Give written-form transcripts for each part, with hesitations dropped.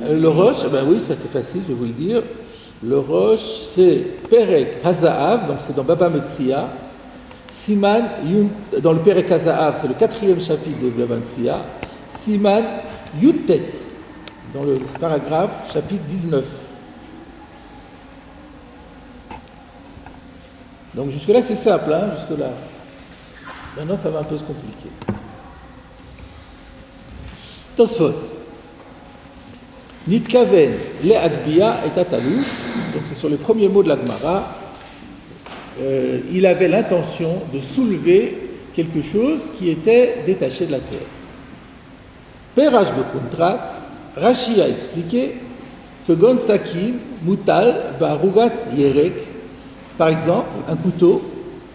Le roche, ben oui, ça c'est facile, je vais vous le dire. Le roche, c'est Perek Hazaav, donc c'est dans Baba Metzia. Siman, dans le Perek Hazaav, c'est le 4e chapitre de Baba Metzia. Siman Yutet, dans le paragraphe, chapitre 19. Donc jusque-là, c'est simple, hein, jusque-là. Maintenant, ça va un peu se compliquer. Tosfot. Nitkaven, le Agbiya et Atalouch, donc c'est sur les premiers mots de la Gemara, il avait l'intention de soulever quelque chose qui était détaché de la terre. Perach Bekontras, Rashi a expliqué que Gonsakin, Mutal, Barugat Yerek, par exemple, un couteau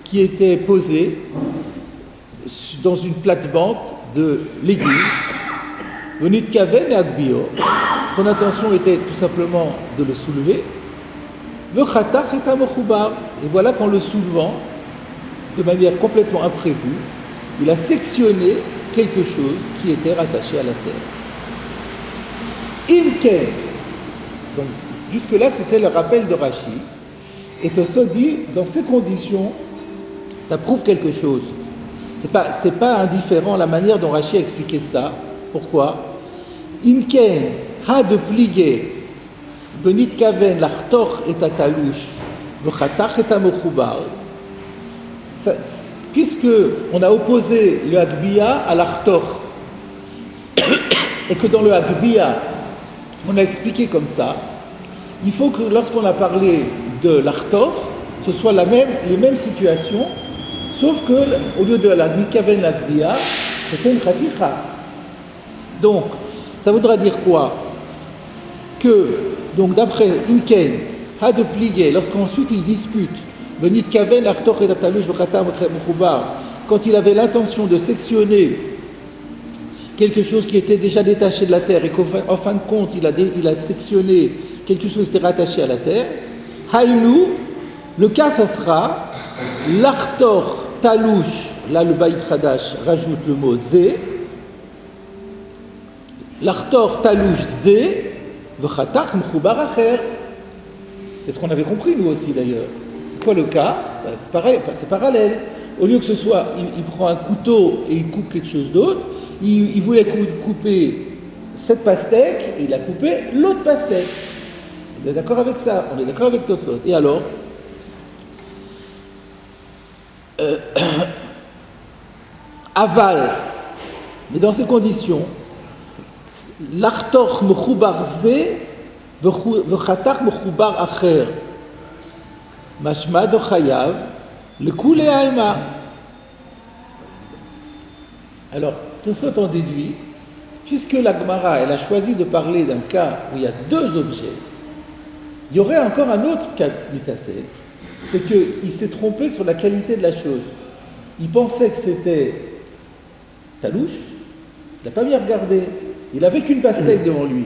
qui était posé dans une plate-bande de légumes, Nitkaven et Agbiyo, son intention était tout simplement de le soulever. Et voilà qu'en le soulevant, de manière complètement imprévue, il a sectionné quelque chose qui était rattaché à la terre. Imken. Donc, jusque-là, c'était le rappel de Rashi. Et Tosfot dit, dans ces conditions, ça prouve quelque chose. C'est pas indifférent la manière dont Rashi a expliqué ça. Pourquoi? Imken. Ha de plié, benit kaven, l'achtor et atalouche, v'chatach et amochubar. Puisque on a opposé le Agbiya à l'achtor, et que dans le Agbiya, on a expliqué comme ça, il faut que lorsqu'on a parlé de l'achtor, ce soit les mêmes situations, sauf que au lieu de la nikaven l'Agbiya, c'était une khaticha. Donc, ça voudra dire quoi? Que, donc d'après Imken, a de plier, lorsqu'ensuite il discute, Benit Kaven, Artor et Datalouch, quand il avait l'intention de sectionner quelque chose qui était déjà détaché de la terre et qu'en fin de compte il a sectionné quelque chose qui était rattaché à la terre, Haïnou, le cas ça sera l'Artor Talouch, là le Baït Hadash rajoute le mot Zé, l'Artor Talouch Zé, c'est ce qu'on avait compris nous aussi d'ailleurs. C'est quoi le cas? C'est pareil, c'est parallèle. Au lieu que ce soit, il prend un couteau et il coupe quelque chose d'autre, il voulait couper cette pastèque et il a coupé l'autre pastèque. On est d'accord avec ça? On est d'accord avec Tosfot. Et alors aval, mais dans ces conditions, l'achtor mechoubar zé v'chatar mechoubar acher mashma de chayav le koulé alma. Alors, Tosfot en déduit, puisque la Gemara elle a choisi de parler d'un cas où il y a deux objets, il y aurait encore un autre cas mitasek, c'est qu'il s'est trompé sur la qualité de la chose. Il pensait que c'était talouche, il n'a pas bien regardé. Il n'avait qu'une pastèque devant lui.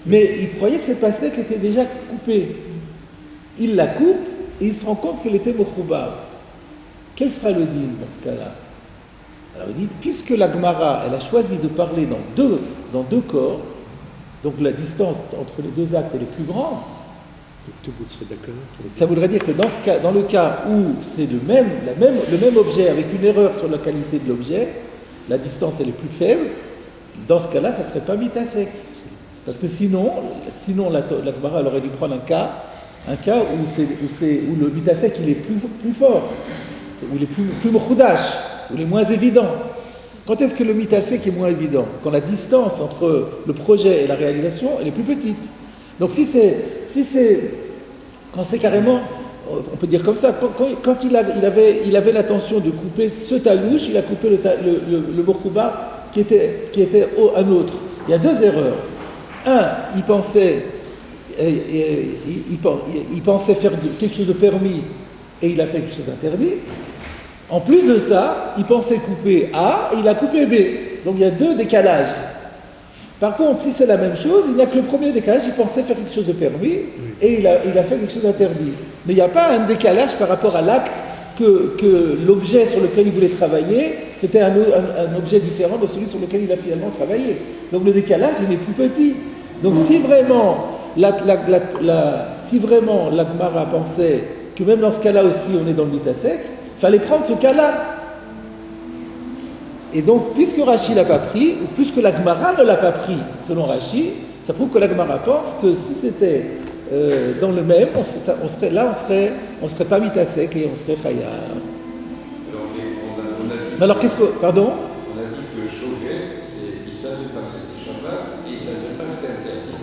Mais il croyait que cette pastèque était déjà coupée. Il la coupe et il se rend compte qu'elle était mochoubar. Quel sera le dîme dans ce cas-là? Alors il dit, puisque la Gemara, elle a choisi de parler dans deux corps, donc la distance entre les deux actes elle est plus grande, tout le monde serait d'accord. ça voudrait dire que dans le cas où c'est le même objet avec une erreur sur la qualité de l'objet, la distance elle est plus faible. Dans ce cas-là, ça ne serait pas mitasek. Parce que sinon la Gemara aurait dû prendre un cas où le mitasek il est plus fort, où il est plus mochoudash, où il est moins évident. Quand est-ce que le mitasek est moins évident? Quand la distance entre le projet et la réalisation elle est plus petite. Donc quand c'est carrément, on peut dire comme ça, quand il avait l'intention de couper ce talouche, il a coupé le mochouba qui était un autre. Il y a deux erreurs. Un, il pensait faire quelque chose de permis et il a fait quelque chose d'interdit. En plus de ça, il pensait couper A et il a coupé B. Donc il y a deux décalages. Par contre, si c'est la même chose, il n'y a que le premier décalage, il pensait faire quelque chose de permis et il a fait quelque chose d'interdit. Mais il n'y a pas un décalage par rapport à l'acte que l'objet sur lequel il voulait travailler, c'était un objet différent de celui sur lequel il a finalement travaillé. Donc le décalage, il est plus petit. Donc si vraiment si vraiment la Gemara pensait que même dans ce cas-là aussi on est dans le mutasek, il fallait prendre ce cas-là. Et donc, puisque Rashi ne l'a pas pris, ou puisque la Gemara ne l'a pas pris, selon Rashi, ça prouve que la Gemara pense que si c'était dans le même, on serait pas mitasek et on serait chaya. Mais alors, qu'est-ce que... Pardon? On a dit que le shogeg, il ne savait pas que c'était Shabbat et il ne savait pas que c'était interdit.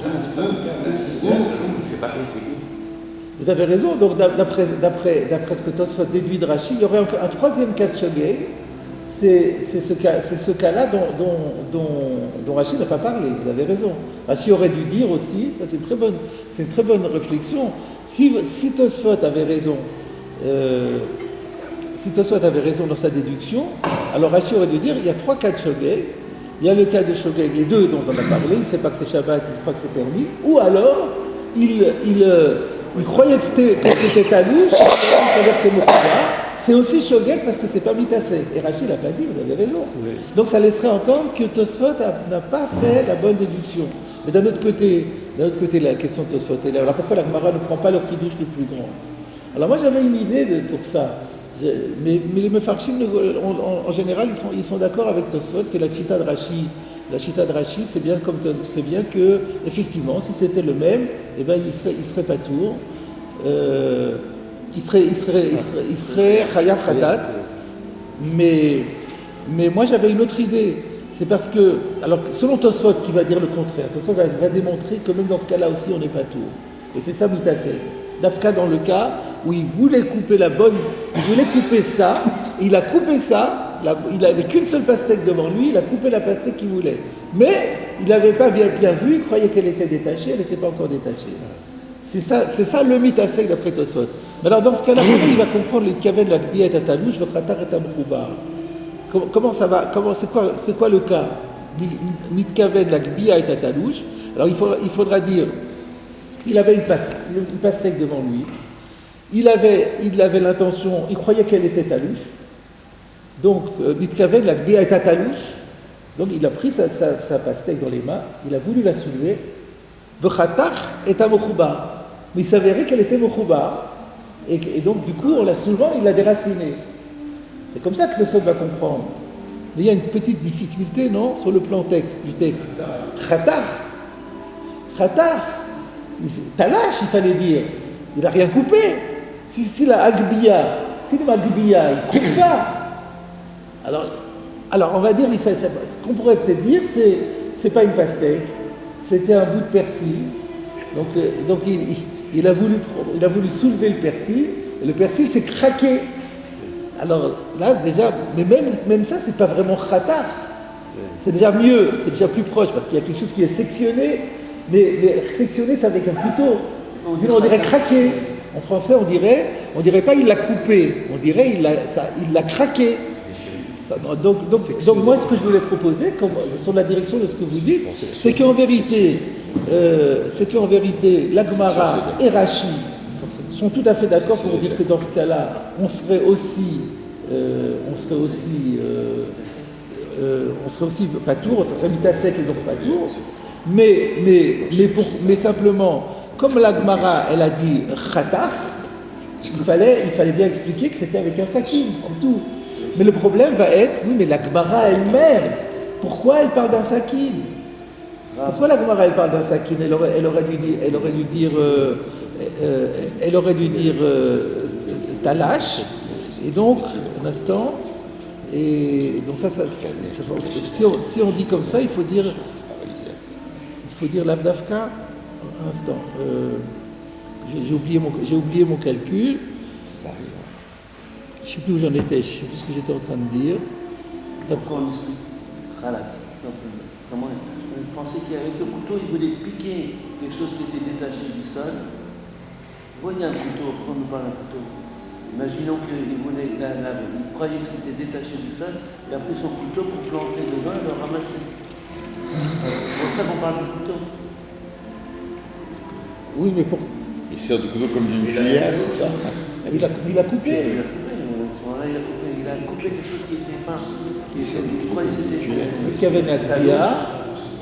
C'est pas Vous avez raison, donc d'après ce que Tosfot déduit de Rashi, il y aurait un troisième cas de shogeg. C'est ce cas-là dont Rashi n'a pas parlé, vous avez raison. Rashi aurait dû dire aussi, ça c'est une très bonne réflexion, si Tosfot avait raison, dans sa déduction, alors Rashi aurait dû dire, il y a trois cas de shogeg, il y a le cas de shogeg, les deux dont on a parlé, il ne sait pas que c'est Shabbat, il croit que c'est permis, ou alors il croyait que c'était talouche, il savait que c'est Moukouba. C'est aussi shogeg parce que c'est pas mitasek. Et Rashi l'a pas dit, vous avez raison. Oui. Donc ça laisserait entendre que Tosfot n'a pas fait la bonne déduction. Mais d'un autre côté, la question de Tosfot est là. Alors pourquoi la Gemara ne prend pas le kiddush le plus grand? Alors moi j'avais une idée pour ça. Mais les mefarshim, en général, ils sont d'accord avec Tosfot que la chita de Rashi, c'est bien que, effectivement, si c'était le même, eh ben, il serait pas tour. Il serait chayav khatat, mais moi j'avais une autre idée. C'est parce que, alors selon Tosfot qui va dire le contraire, Tosfot va démontrer que même dans ce cas-là aussi on n'est pas tour. Et c'est ça mitasek. Dafka dans le cas où il voulait couper ça, il a coupé ça, il n'avait qu'une seule pastèque devant lui, il a coupé la pastèque qu'il voulait. Mais il n'avait pas bien vu, il croyait qu'elle était détachée, elle n'était pas encore détachée. C'est ça le mitasek d'après Tosfot. Mais alors dans ce cas-là, comment il va comprendre les kaven la kbiya et atalouche, le kratar et amrouba? Comment ça va? C'est quoi le cas? Mitkaven la kbiya et atalouche. Alors il faudra dire, il avait une pastèque devant lui. Il avait l'intention, il croyait qu'elle était talouche. Donc mitkaven la kbiya et atalouche. Donc il a pris sa pastèque dans les mains, il a voulu la soulever. V'chatar et amrouba. Mais il s'avérait qu'elle était Mokhuba, et donc du coup, en la soulevant, il l'a déracinée. C'est comme ça que le sol va comprendre. Mais il y a une petite difficulté, non, sur le plan du texte. Khatar, talash, il fallait dire. Il n'a rien coupé. Si la Agbiya, il ne coupe pas. Alors on va dire, ce qu'on pourrait peut-être dire, c'est pas une pastèque, c'était un bout de persil. Donc il a voulu soulever le persil, et le persil s'est craqué. Alors là, déjà, mais même ça, c'est pas vraiment khatar. C'est déjà mieux, c'est déjà plus proche, parce qu'il y a quelque chose qui est sectionné, mais sectionné, c'est avec un couteau. Sinon, on dirait craqué. En français, on dirait pas il l'a coupé, on dirait il l'a craqué. Donc moi, ce que je voulais proposer, sur la direction de ce que vous dites, c'est qu'en vérité, la Gemara et Rashi sont tout à fait d'accord pour dire que dans ce cas-là, on serait aussi patour, on serait mitasek et donc patour, mais simplement, comme la Gemara, elle a dit khatar, il fallait bien expliquer que c'était avec un sakin, en tout. Mais le problème va être, oui, mais la Gemara elle-même, pourquoi elle parle d'un sakin? Pourquoi la Gemara elle parle d'un sakin? Elle aurait dû dire talash. Et donc, un instant, et donc si on dit comme ça, il faut dire l'avdafka. Un instant, j'ai oublié mon calcul. Je ne sais plus où j'en étais, je ne sais plus ce que j'étais en train de dire. Pourquoi on explique Khalak? Comment il pensait qu'avec le couteau, il voulait piquer quelque chose qui était détaché du sol. Vous voyez un couteau, pourquoi on nous parle d'un couteau? Imaginons qu'il voulait, il croyait que c'était détaché du sol, il a pris son couteau pour planter dedans et le ramasser. C'est pour ça qu'on parle de couteau. Oui, mais pour... Il sert du couteau comme d'une cuillère, c'est ça? Il a coupé. Il a coupé quelque chose qui n'était pas. Il croyait que c'était. Il y avait une agbiya.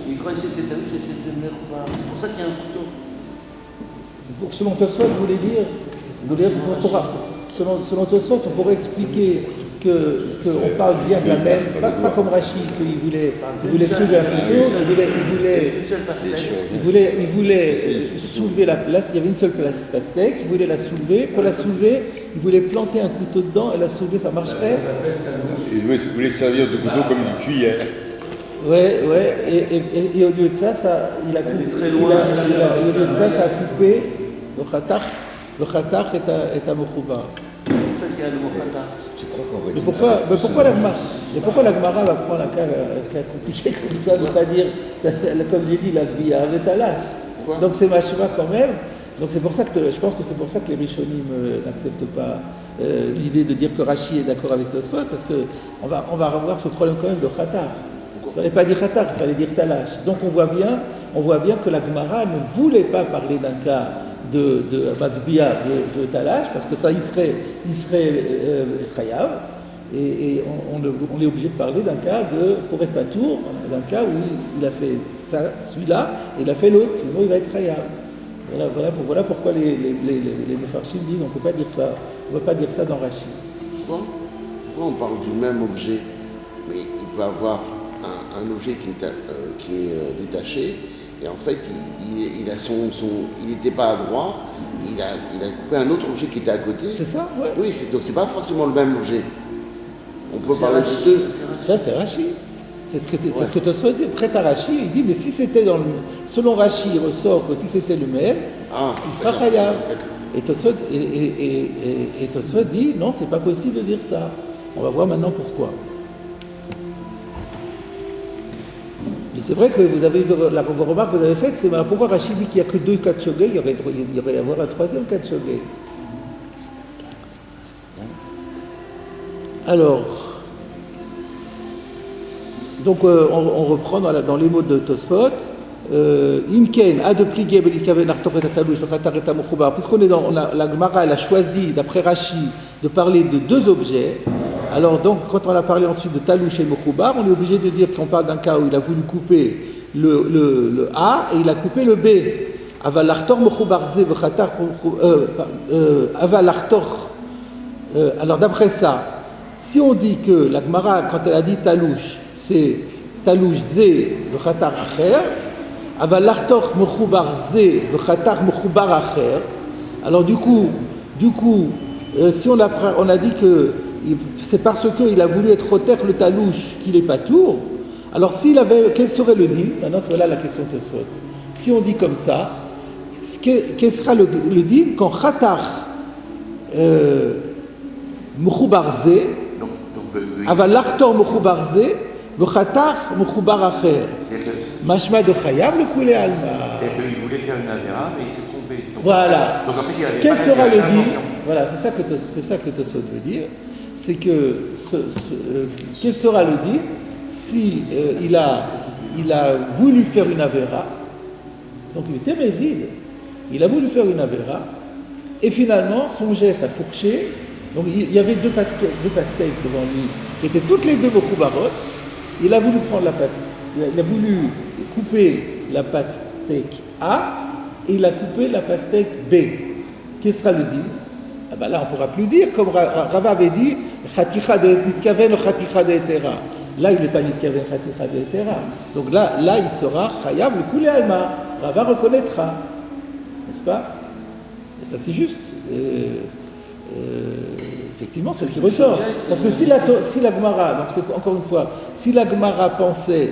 Il croyait que c'était talouche, c'était de merva. ça qu'il y a un couteau. Selon Tosfot, vous voulez dire, selon Tosfot, on pourrait expliquer qu'on parle bien de la même, pas comme Rachid, qu'il voulait soulever un couteau, il voulait soulever la place, il y avait une seule place pastèque, il voulait la soulever, pour la soulever, il voulait planter un couteau dedans et la soulever, ça marcherait. Il voulait servir de couteau comme une cuillère. Ouais, et au lieu de ça, il a coupé, au lieu de ça, ça a coupé le khatar est à Mokhuba. C'est ça qu'il y a le mot khatar. Mais pourquoi la Gemara va prendre un cas compliqué comme ça, de pas dire, comme j'ai dit, la Gbiya avec Talash. Donc c'est machma quand même. Donc c'est pour ça que je pense que c'est pour ça que les Rishonim n'acceptent pas l'idée de dire que Rashi est d'accord avec Tosfot, parce que on va avoir ce problème quand même de khatar. Il ne fallait pas dire khatar, il fallait dire Talash. Donc on voit bien que la Gemara ne voulait pas parler d'un cas de Gbiya de Talash, parce que ça il serait chayav, et on est obligé de parler d'un cas pour être patour, d'un cas où il a fait ça, celui-là, et il a fait l'autre, sinon il va être chayav. Voilà pourquoi les Mefarshim disent on ne peut pas dire ça, on ne peut pas dire ça dans Rashi. Pourquoi on parle du même objet, mais il peut avoir un objet qui est détaché, et en fait il n'était pas à droit, il a coupé un autre objet qui était à côté. C'est ça, ouais. Oui, donc c'est pas forcément le même objet. On peut parler de deux. Ça c'est Rashi. C'est ce que Tosfot prête à Rashi. Il dit mais si c'était selon Rashi, il ressort que si c'était le même, il sera chayav. Et Tosfot dit non, c'est pas possible de dire ça. On va voir maintenant pourquoi. Mais c'est vrai que la remarque que vous avez faite, c'est pourquoi Rashi dit qu'il n'y a que 2 cas de shogeg, il y aurait y avoir un 3e cas de shogeg. Alors, donc on reprend dans les mots de Tosfot. Imken a de plier belikaven artor et talouch khatar et mokhubar. Puisqu'on est la Gemara, elle a choisi d'après Rashi de parler de 2 objets. Alors donc quand on a parlé ensuite de talouch et mokhubar, on est obligé de dire qu'on parle d'un cas où il a voulu couper le A et il a coupé le B. Aval artor mokhubar ze khatar aval artor. Alors d'après ça, si on dit que la Gemara quand elle a dit talouch, c'est talouch zé v'chatar acher, aval l'artor mechoubar zé v'chatar mechoubar acher. Alors du coup, si on a dit que c'est parce qu'il a voulu être roter le talouch qu'il est pas tour. Alors quel serait le dit? Maintenant voilà la question de Tosfot. Si on dit comme ça, quel sera le dit quand chatar mechoubar zé, aval l'artor mechoubar zé v'chatar mechoubar acher. Mashma de chayav le koulé alma. C'est-à-dire qu'il voulait faire une avéra, mais il s'est trompé. Donc, voilà. Donc en fait, il avait quel pas sera le dit? l'intention. Voilà, c'est ça que Tosfot veut dire. C'est que quel sera le dit si il a voulu faire une avéra, donc il était méside, il a voulu faire une avéra, et finalement son geste a fourché. Donc il y avait 2 pastèques devant lui, qui étaient toutes les 2 mokhubarot. Il a voulu prendre la pastèque. Il a voulu couper la pastèque A et il a coupé la pastèque B. Quel sera le dit? Ah ben là, on ne pourra plus dire, comme Rava avait dit, Khaticha de Nitkaven, Khaticha de Etera. Là, il n'est pas Nitkaven, Khaticha de Etera. Donc là, il sera Chayav le Koulé Alma. Rava reconnaîtra. N'est-ce pas? Et ça, c'est juste. Effectivement, c'est ce qui ressort. Parce que si la Gemara, donc c'est encore une fois, si la Gemara pensait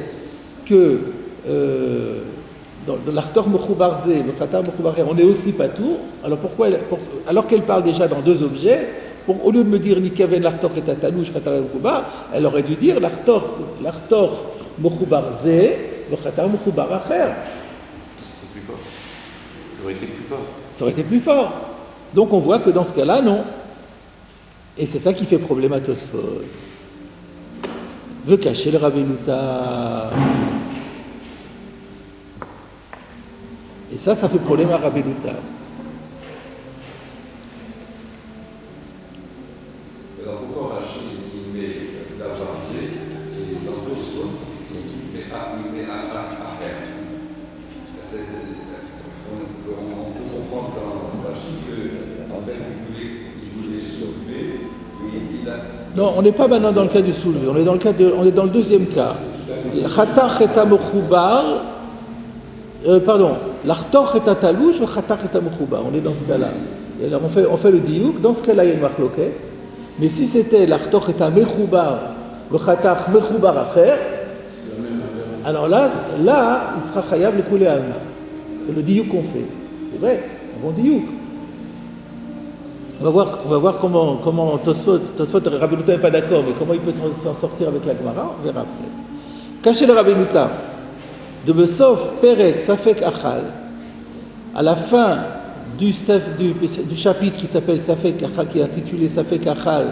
que dans l'artor mechoubar zé, le khatar mechoubar acher, on est aussi pas tout, alors alors qu'elle parle déjà dans 2 objets, au lieu de me dire nikaven l'artor et tatanouch khatar mechoubar, elle aurait dû dire l'artor mechoubar zé, le khatar mechoubar acher. C'était plus fort. Ça aurait été plus fort. Ça aurait été plus fort. Donc on voit que dans ce cas-là, non. Et c'est ça qui fait problème à Tosfot. Veut cacher le Rabbenuta. Et ça fait problème à Rabbenuta. Alors pourquoi Rachid il met l'avancée et dans Tosfot il met à faire. qu'en fait, il voulait soulever, et il a. Non, on n'est pas maintenant dans le cas du soulevé, on est dans le deuxième cas. Khatach et amokhubar, pardon, l'artoch et atalouche ou khatach et amokhubar, on est dans ce cas-là. Et alors on fait le diouk, dans ce cas-là il y a une marloquette, mais si c'était l'artoch et amekhubar, le khatach mekhubar acher, alors là, il sera khayab le koulé alma. C'est le diouk qu'on fait. C'est vrai, un bon diouk. On va voir comment Tosfot Rabbi Nuta n'est pas d'accord, mais comment il peut s'en sortir avec la Gemara, on verra après. Caché le Rabbi Nuta, de Besof Perek Safek Achal, à la fin du chapitre qui s'appelle Safek Achal, qui est intitulé Safek Achal,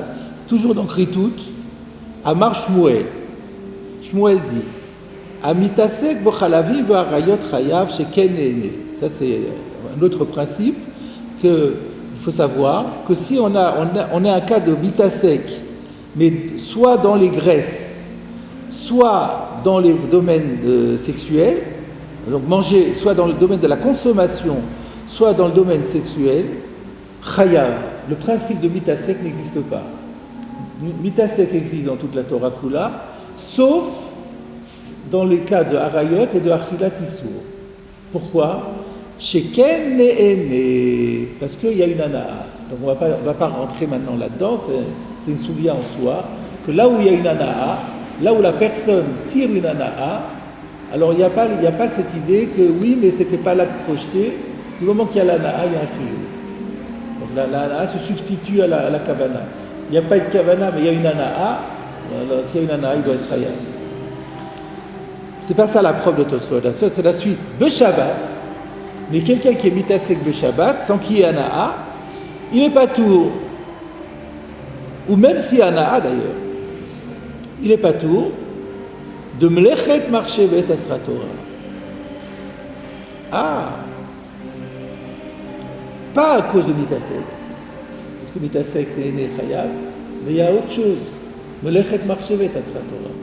toujours dans Kritout, Amar Shmuel. Shmuel dit Amitasek Bochalavi V'arayot Chayav Sheken Nene. Ça, c'est un autre principe que. Il faut savoir que si on a un cas de mitasek, mais soit dans les graisses, soit dans les domaines sexuels, donc manger soit dans le domaine de la consommation, soit dans le domaine sexuel, chayav, le principe de mitasek n'existe pas. Mitasek existe dans toute la Torah Kula, sauf dans les cas de harayot et de achilat isur. Pourquoi ? Sheken ne'ene, parce qu'il y a une anaa. Donc on va pas rentrer maintenant là-dedans, c'est une soulia en soi, que là où il y a une anaa, là où la personne tire une anaa, alors il n'y a pas cette idée que oui, mais c'était pas là projeté, du moment qu'il y a l'anaa, il y a un chiyuv. Donc la anaa se substitue à la kavana. Il n'y a pas de kavana, mais il y a une anaa, alors s'il y a une anaa, il doit être hayab. C'est pas ça la preuve de Tosfot, c'est la suite. De Shabbat, mais quelqu'un qui est mitasek de Shabbat, sans qu'il y ait anaa, il n'est pas tour. Ou même s'il y a anaa d'ailleurs, il n'est pas tour de mlechet marchevet asra Torah. Ah, pas à cause de mitasek, parce que mitasek est né chayav, mais il y a autre chose. Mlechet marchevet asra Torah.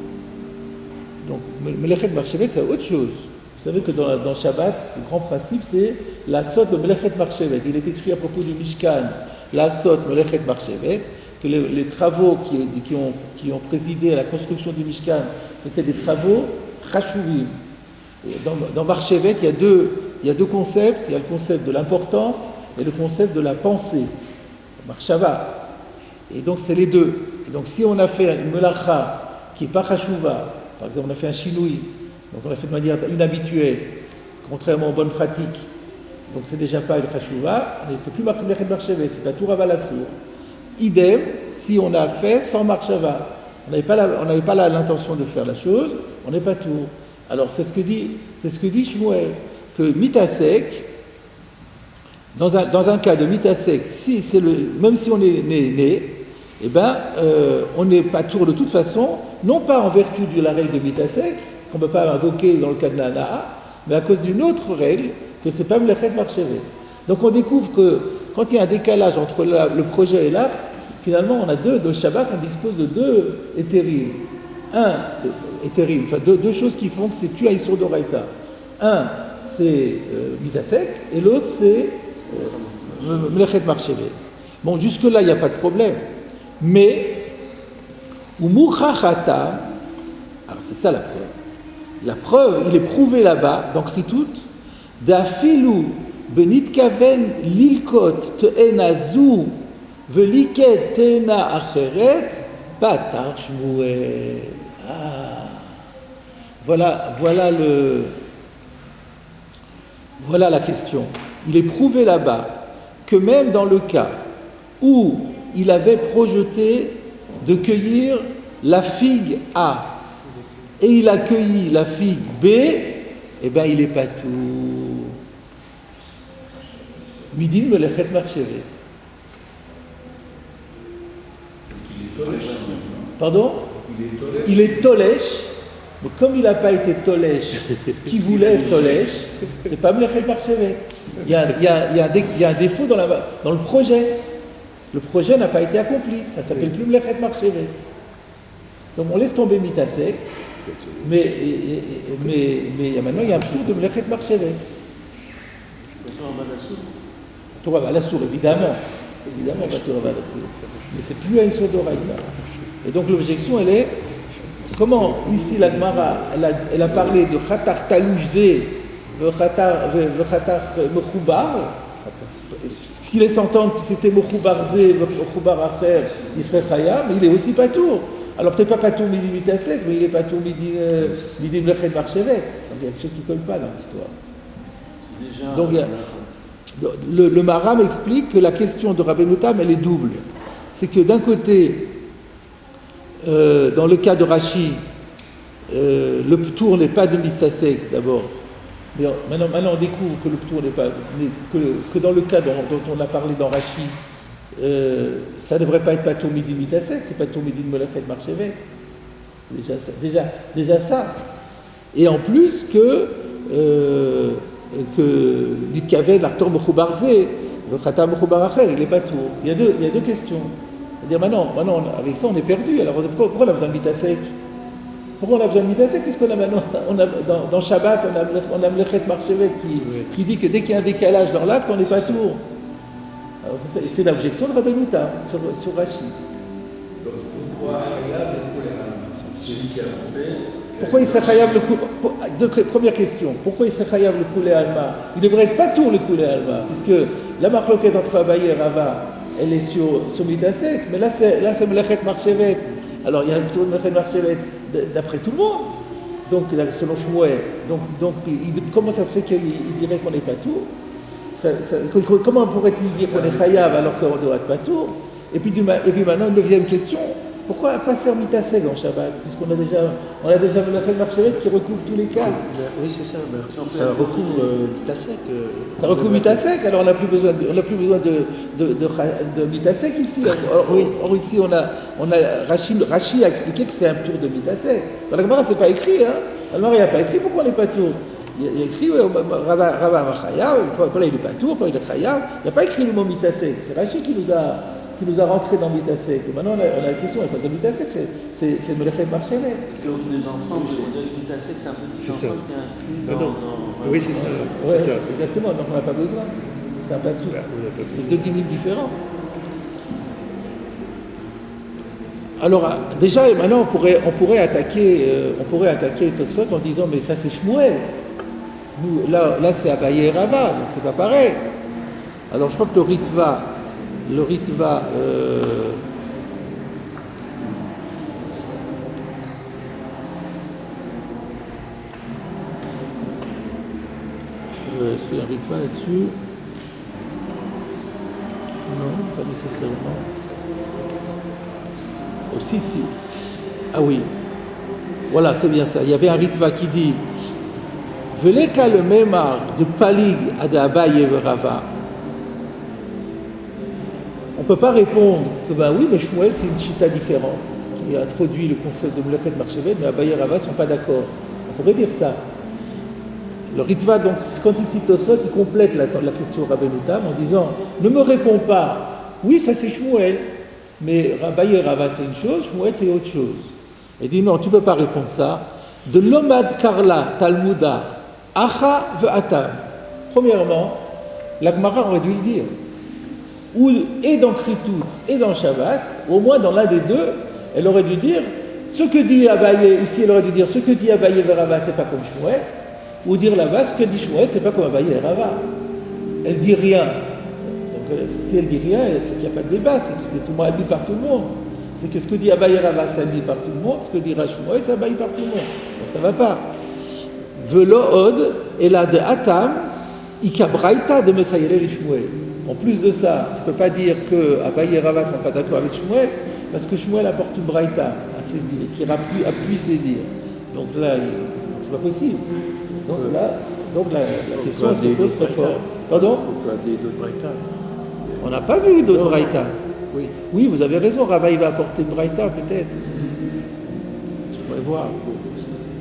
Donc mlechet marchevet c'est autre chose. Vous savez que dans Shabbat, le grand principe, c'est la sot de Melechet Marchevet. Il est écrit à propos du Mishkan, la sot Melechet Marchevet, que les travaux qui ont présidé à la construction du Mishkan, c'était des travaux chashuvim. Dans Marchevet, il y a deux concepts. Il y a le concept de l'importance et le concept de la pensée. Marshava. Et donc, c'est les deux. Et donc, si on a fait une melacha qui n'est pas chashuva, par exemple, on a fait un chinoui, donc on l'a fait de manière inhabituelle, contrairement aux bonnes pratiques. Donc c'est déjà pas une chashuvah, mais c'est plus Melechet Marchevet, c'est la Tour Avalassour. Idem, si on a fait sans marchava, on n'avait pas l'intention de faire la chose, on n'est pas tour. Alors c'est ce que dit Shmuel, que mitasek, dans un cas de mitasek, même si on est né, eh ben, on n'est pas tour de toute façon, non pas en vertu de la règle de mitasek, qu'on ne peut pas invoquer dans le cas de l'anaa, mais à cause d'une autre règle, que c'est pas Melechet Marchevet. Donc on découvre que quand il y a un décalage entre le projet et l'acte, finalement on a dans le Shabbat, on dispose de deux éthérim. Deux choses qui font que c'est tu à Isur d'Oraïta. Un, c'est mitasek, et l'autre, c'est Melechet Marchevet. Bon, jusque-là, il n'y a pas de problème. Mais, Umuchachatam, alors c'est ça la preuve. La preuve, il est prouvé là-bas, dans Kritout, d'Afilu benitkaven lilkot te'ena zu veliket te'ena acheret patar Shmuel. Ah, voilà la question. Il est prouvé là-bas que même dans le cas où il avait projeté de cueillir la figue A, et il a cueilli la figue B, eh bien il est pas tout. Midin Melechet Marchevet. Pardon ? Il est tolèche, mais comme il n'a pas été tolèche, ce qu'il voulait être tolèche, c'est pas Melechet Marchevet. Il y a un défaut dans le projet. Le projet n'a pas été accompli. Ça ne s'appelle plus Melechet Marchevet. Donc on laisse tomber mitasek. Mais maintenant, il y a un tour de Melechet Marchevet. Torah va la sourd, évidemment. Évidemment, pas Torah va la sourd. Mais c'est plus un Yesod d'Oraïta. Et donc l'objection, elle est comment ici la Gemara, elle a parlé de Khatar Talouchze, de Khatar Mechoubar. Ce qui laisse entendre que c'était Mechoubar Zé, Mechoubar Acher, il serait Chayam, mais il est aussi Patour. Alors peut-être pas Patour Midi Mitasek, mais il est Patour Midi Mlechet Marchevet. Donc il y a quelque chose qui ne colle pas dans l'histoire. Donc le Maram explique que la question de Rabbeinu Tam, elle est double. C'est que d'un côté, dans le cas de Rashi, le Ptour n'est pas de Mitzasek d'abord. Mais maintenant on découvre que le Ptour n'est pas. Que dans le cas dont on a parlé dans Rashi, ça ne devrait pas être Patour Midi Mitasek, c'est Patour Midi Molechet Marchevet. Déjà ça. Et en plus que l'Itkaven, l'Artor Mechoubar Zé, le Khatam Mechoubar Acher, il n'est pas tout. Il y a deux questions. C'est-à-dire maintenant, avec ça, on est perdu. Alors pourquoi on a besoin de Mitasek? Pourquoi on a besoin de Mitasek? Puisqu'on a maintenant, dans Shabbat, on a Mlechet Marchevet qui dit que dès qu'il y a un décalage dans l'acte, on n'est pas tout. Alors c'est l'objection de Rabbeinu Tam sur Rashi. Donc pourquoi Chayav le Kouléal? C'est celui qui a coupé. Pourquoi il serait Chayav le Kouléal? Première question, pourquoi il serait Chayav le Kouléal Alma? Il devrait être pas tout le Kouléal Alma, puisque la marloquette entre Abaye et Rava, elle est sur Mitasek, mais là c'est Mlechet Marchevet. Alors il y a un tour de Mlechet Marchevet d'après tout le monde. Donc selon Shmuel, comment ça se fait qu'il dirait qu'on n'est pas tout? Comment pourrait-il dire qu'on est Chayav alors qu'on doit être pas tout? Et puis maintenant, une neuvième question. Pourquoi pas faire Mitasek en Shabbat? Puisqu'on a déjà Mlechet Marchevet qui recouvre tous les cas. Oui, c'est ça. Ça recouvre Mitasek. Ça recouvre Mitasek, alors on n'a plus besoin de Mitasek ici. Or ici, on a Rashi a expliqué que c'est un tour de Mitasek. Dans la Gemara, c'est pas écrit. La Gemara, il n'y a pas écrit pourquoi on n'est pas tour. Il y a écrit Rava Machayav, là il est pas tour, là il est Chayav. Il n'y a pas écrit le mot Mitasek. C'est Rashi qui nous a rentré dans Mitasek. Et maintenant, on a la question, est-ce que Mitasek, c'est Mlechet Marchevet. Que les ensembles de Mitasek, c'est un petit ensemble qui est inclus dans... Oui, c'est ça. Ouais, exactement, donc on n'a pas besoin. C'est un passou. C'est deux dynimes différents. Alors, déjà, maintenant, on pourrait attaquer Tosfot en disant, mais ça c'est Shmuel. Nous, là c'est Abaye et Rava, donc c'est pas pareil. Alors, je crois que le Ritva, est-ce qu'il y a un Ritva là-dessus? Non, pas nécessairement. Oh, si. Ah oui. Voilà, c'est bien ça. Il y avait un Ritva qui dit Veleka le Memar de Palig à Abaye et Rava. On ne peut pas répondre que oui, mais Shmuel c'est une chita différente qui a introduit le concept de Mlechet Marchevet, mais Abaye et Rava ne sont pas d'accord. On pourrait dire ça. Le Ritva, donc, quand il cite Tosfot, il complète la question de Rabbeinu Tam en disant ne me réponds pas, oui, ça c'est Shmuel, mais Abaye et Rava c'est une chose, Shmuel c'est autre chose. Il dit non, tu ne peux pas répondre ça. De l'Omad Karla Talmuda, Acha ve'atam. Premièrement, la Gemara aurait dû le dire. Et dans Kritout et dans Shabbat, au moins dans l'un des deux, elle aurait dû dire ce que dit Abaye, ici elle aurait dû dire ce que dit Abaye et Rava, c'est pas comme Shmuel, ou dire là-bas ce que dit Shmuel, c'est pas comme Abaye et Rava. Elle dit rien. Donc si elle dit rien, c'est qu'il n'y a pas de débat, c'est tout le monde admis par tout le monde. C'est que ce que dit Abaye et Rava, c'est admis par tout le monde, ce que dit Shmuel, c'est admis par tout le monde. Donc ça ne va pas. Velo od, et là de Atam, Ikabraïta de Messayele et Shmuel. En plus de ça, tu ne peux pas dire que Abaye et Rava ne sont pas d'accord avec Shmuel, parce que Shmuel apporte une braïta à ses dires, qui appuie ses dires. Donc là, c'est pas possible. Donc la question se pose très fort. Pardon? On peut amener d'autres braïtas. On n'a pas vu d'autres braïtas. Oui, vous avez raison, Rava il va apporter une braïta peut-être. Il faudrait voir.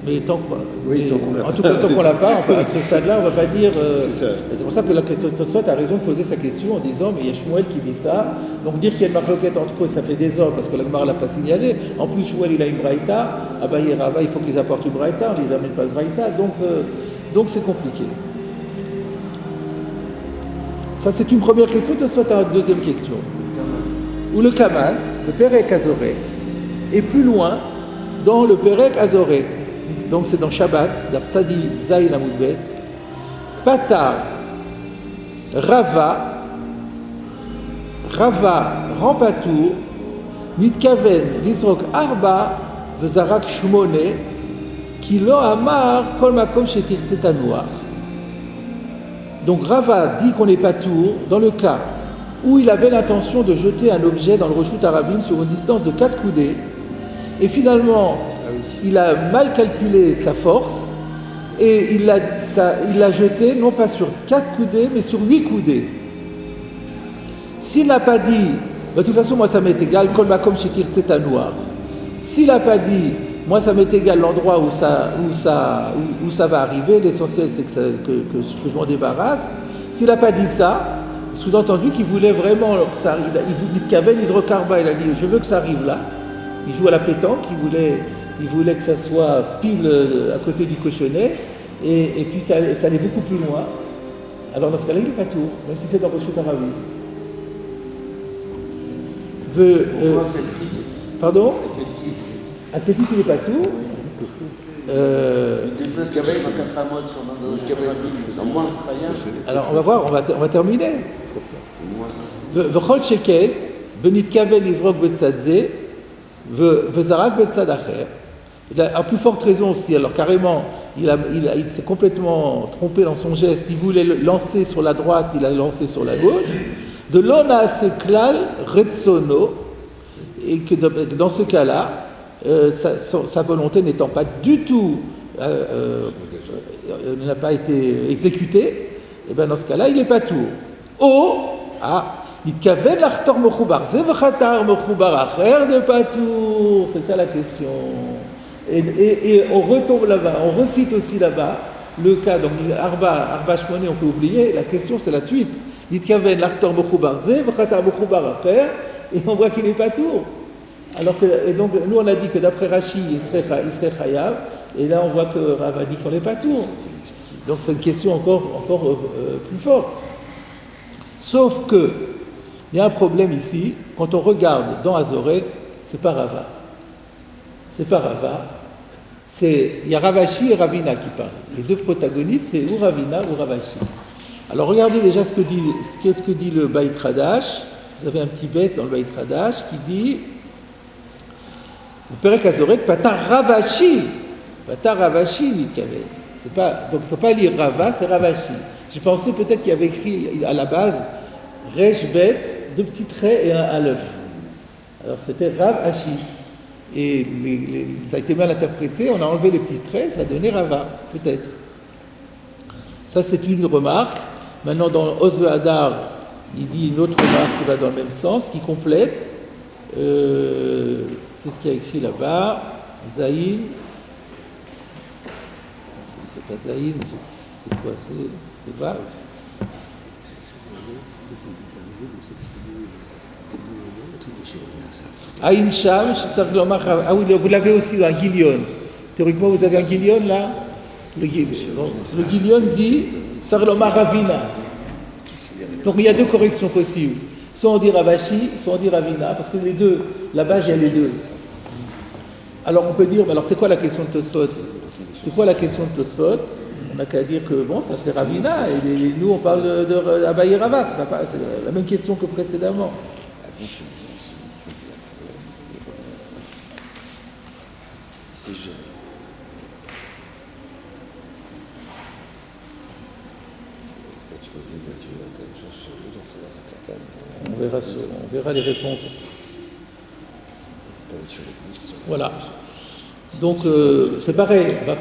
Mais tant qu'on l'a pas, à ce stade-là, on ne va pas dire. C'est pour ça que Tosfot a raison de poser sa question en disant mais il y a Shmuel qui dit ça. Donc dire qu'il y a une marloquette entre eux, ça fait désordre parce que la Gemara ne l'a pas signalé. En plus, Shmuel il a une braïta. Abaye et Rava, il faut qu'ils apportent une braïta. On ne les amène pas de braïta. Donc c'est compliqué. Ça, c'est une première question. Tu souhaites une deuxième question. Ou le Kaman, le Perek Azorek, est plus loin dans le Perek Azorek. Donc, c'est dans Shabbat, d'Artzadi Zayin Amoudbet. Patar, Rava rend patour, Nitkaven, Lizrok Arba, Vezarak Shmone, qui l'ont amar, Kol Makom Shetir Tzetanoir. Donc Rava dit qu'on n'est pas tour dans le cas où il avait l'intention de jeter un objet dans le Reshut Arabim sur une distance de 4 coudées et finalement il a mal calculé sa force et il l'a jeté non pas sur 4 coudées mais sur 8 coudées. S'il n'a pas dit, de toute façon moi ça m'est égal, Kol Makom Shetir Tzetanoir. S'il n'a pas dit, moi, ça m'est égal l'endroit où ça va arriver. L'essentiel, c'est que je m'en débarrasse. S'il n'a pas dit ça, sous-entendu qu'il voulait vraiment que ça arrive. Il dit qu'avait l'Isrokarba, il a dit je veux que ça arrive là. Il joue à la pétanque, il voulait que ça soit pile à côté du cochonnet. Et puis ça allait beaucoup plus loin. Alors dans ce cas-là, il n'est pas tour, même si c'est dans le Reshut Arabim. Pardon? À quel titre il n'est pas tout alors on va voir, on va terminer. V'chol shekel benit kavel izrok betzadze vezarak betzad acher. À plus forte raison aussi. Alors carrément, il s'est complètement trompé dans son geste. Il voulait lancer sur la droite, il a lancé sur la gauche. De l'ona seklal retsono, et que dans ce cas-là. Sa volonté n'étant pas du tout n'a pas été exécutée, et bien dans ce cas-là, il n'est pas tour. C'est ça la question. Et on retombe là-bas, on recite aussi là-bas le cas, donc Arba Shmoni, on peut oublier, la question c'est la suite. Et on voit qu'il n'est pas tour. Alors que, et donc, nous on a dit que d'après Rashi, il serait chayav, et là on voit que Rav a dit qu'on n'est pas tour. Donc c'est une question encore plus forte. Sauf que, il y a un problème ici, quand on regarde dans Azorek, c'est pas Rava. C'est pas Rava, il y a Ravashi et Ravina qui parlent. Les deux protagonistes, c'est ou Ravina ou Ravashi. Alors regardez déjà qu'est-ce que dit le Beit Hadash. Vous avez un petit bête dans le Beit Hadash qui dit le Perek Azorek, Patar Ravashi, Nitkaven. Donc il ne faut pas lire Rava, c'est Ravashi. J'ai pensé peut-être qu'il y avait écrit à la base Resh Bet, 2 petits traits et un Aleph. Alors c'était Ravashi. Et ça a été mal interprété, on a enlevé les petits traits, ça a donné Rava, peut-être. Ça c'est une remarque. Maintenant dans Osve Hadar, il dit une autre remarque qui va dans le même sens, qui complète. Qu'est-ce qu'il y a écrit là-bas? Zayin. C'est pas Zayin, c'est quoi? C'est Vav. Aïn Sham, ah oui, vous l'avez aussi dans un Gilion. Théoriquement, vous avez un Gilion là. Le Gilion dit Sarloma Ravina. Donc il y a 2 corrections possibles. Soit on dit Ravashi, soit on dit Ravina, parce que les deux, là-bas, il y a les deux. Alors on peut dire, alors c'est quoi la question de Tosfot? On n'a qu'à dire que bon, ça c'est Ravina, et nous on parle de Abaye Rava, c'est la même question que précédemment. On verra les réponses. Voilà. Donc c'est pareil, on va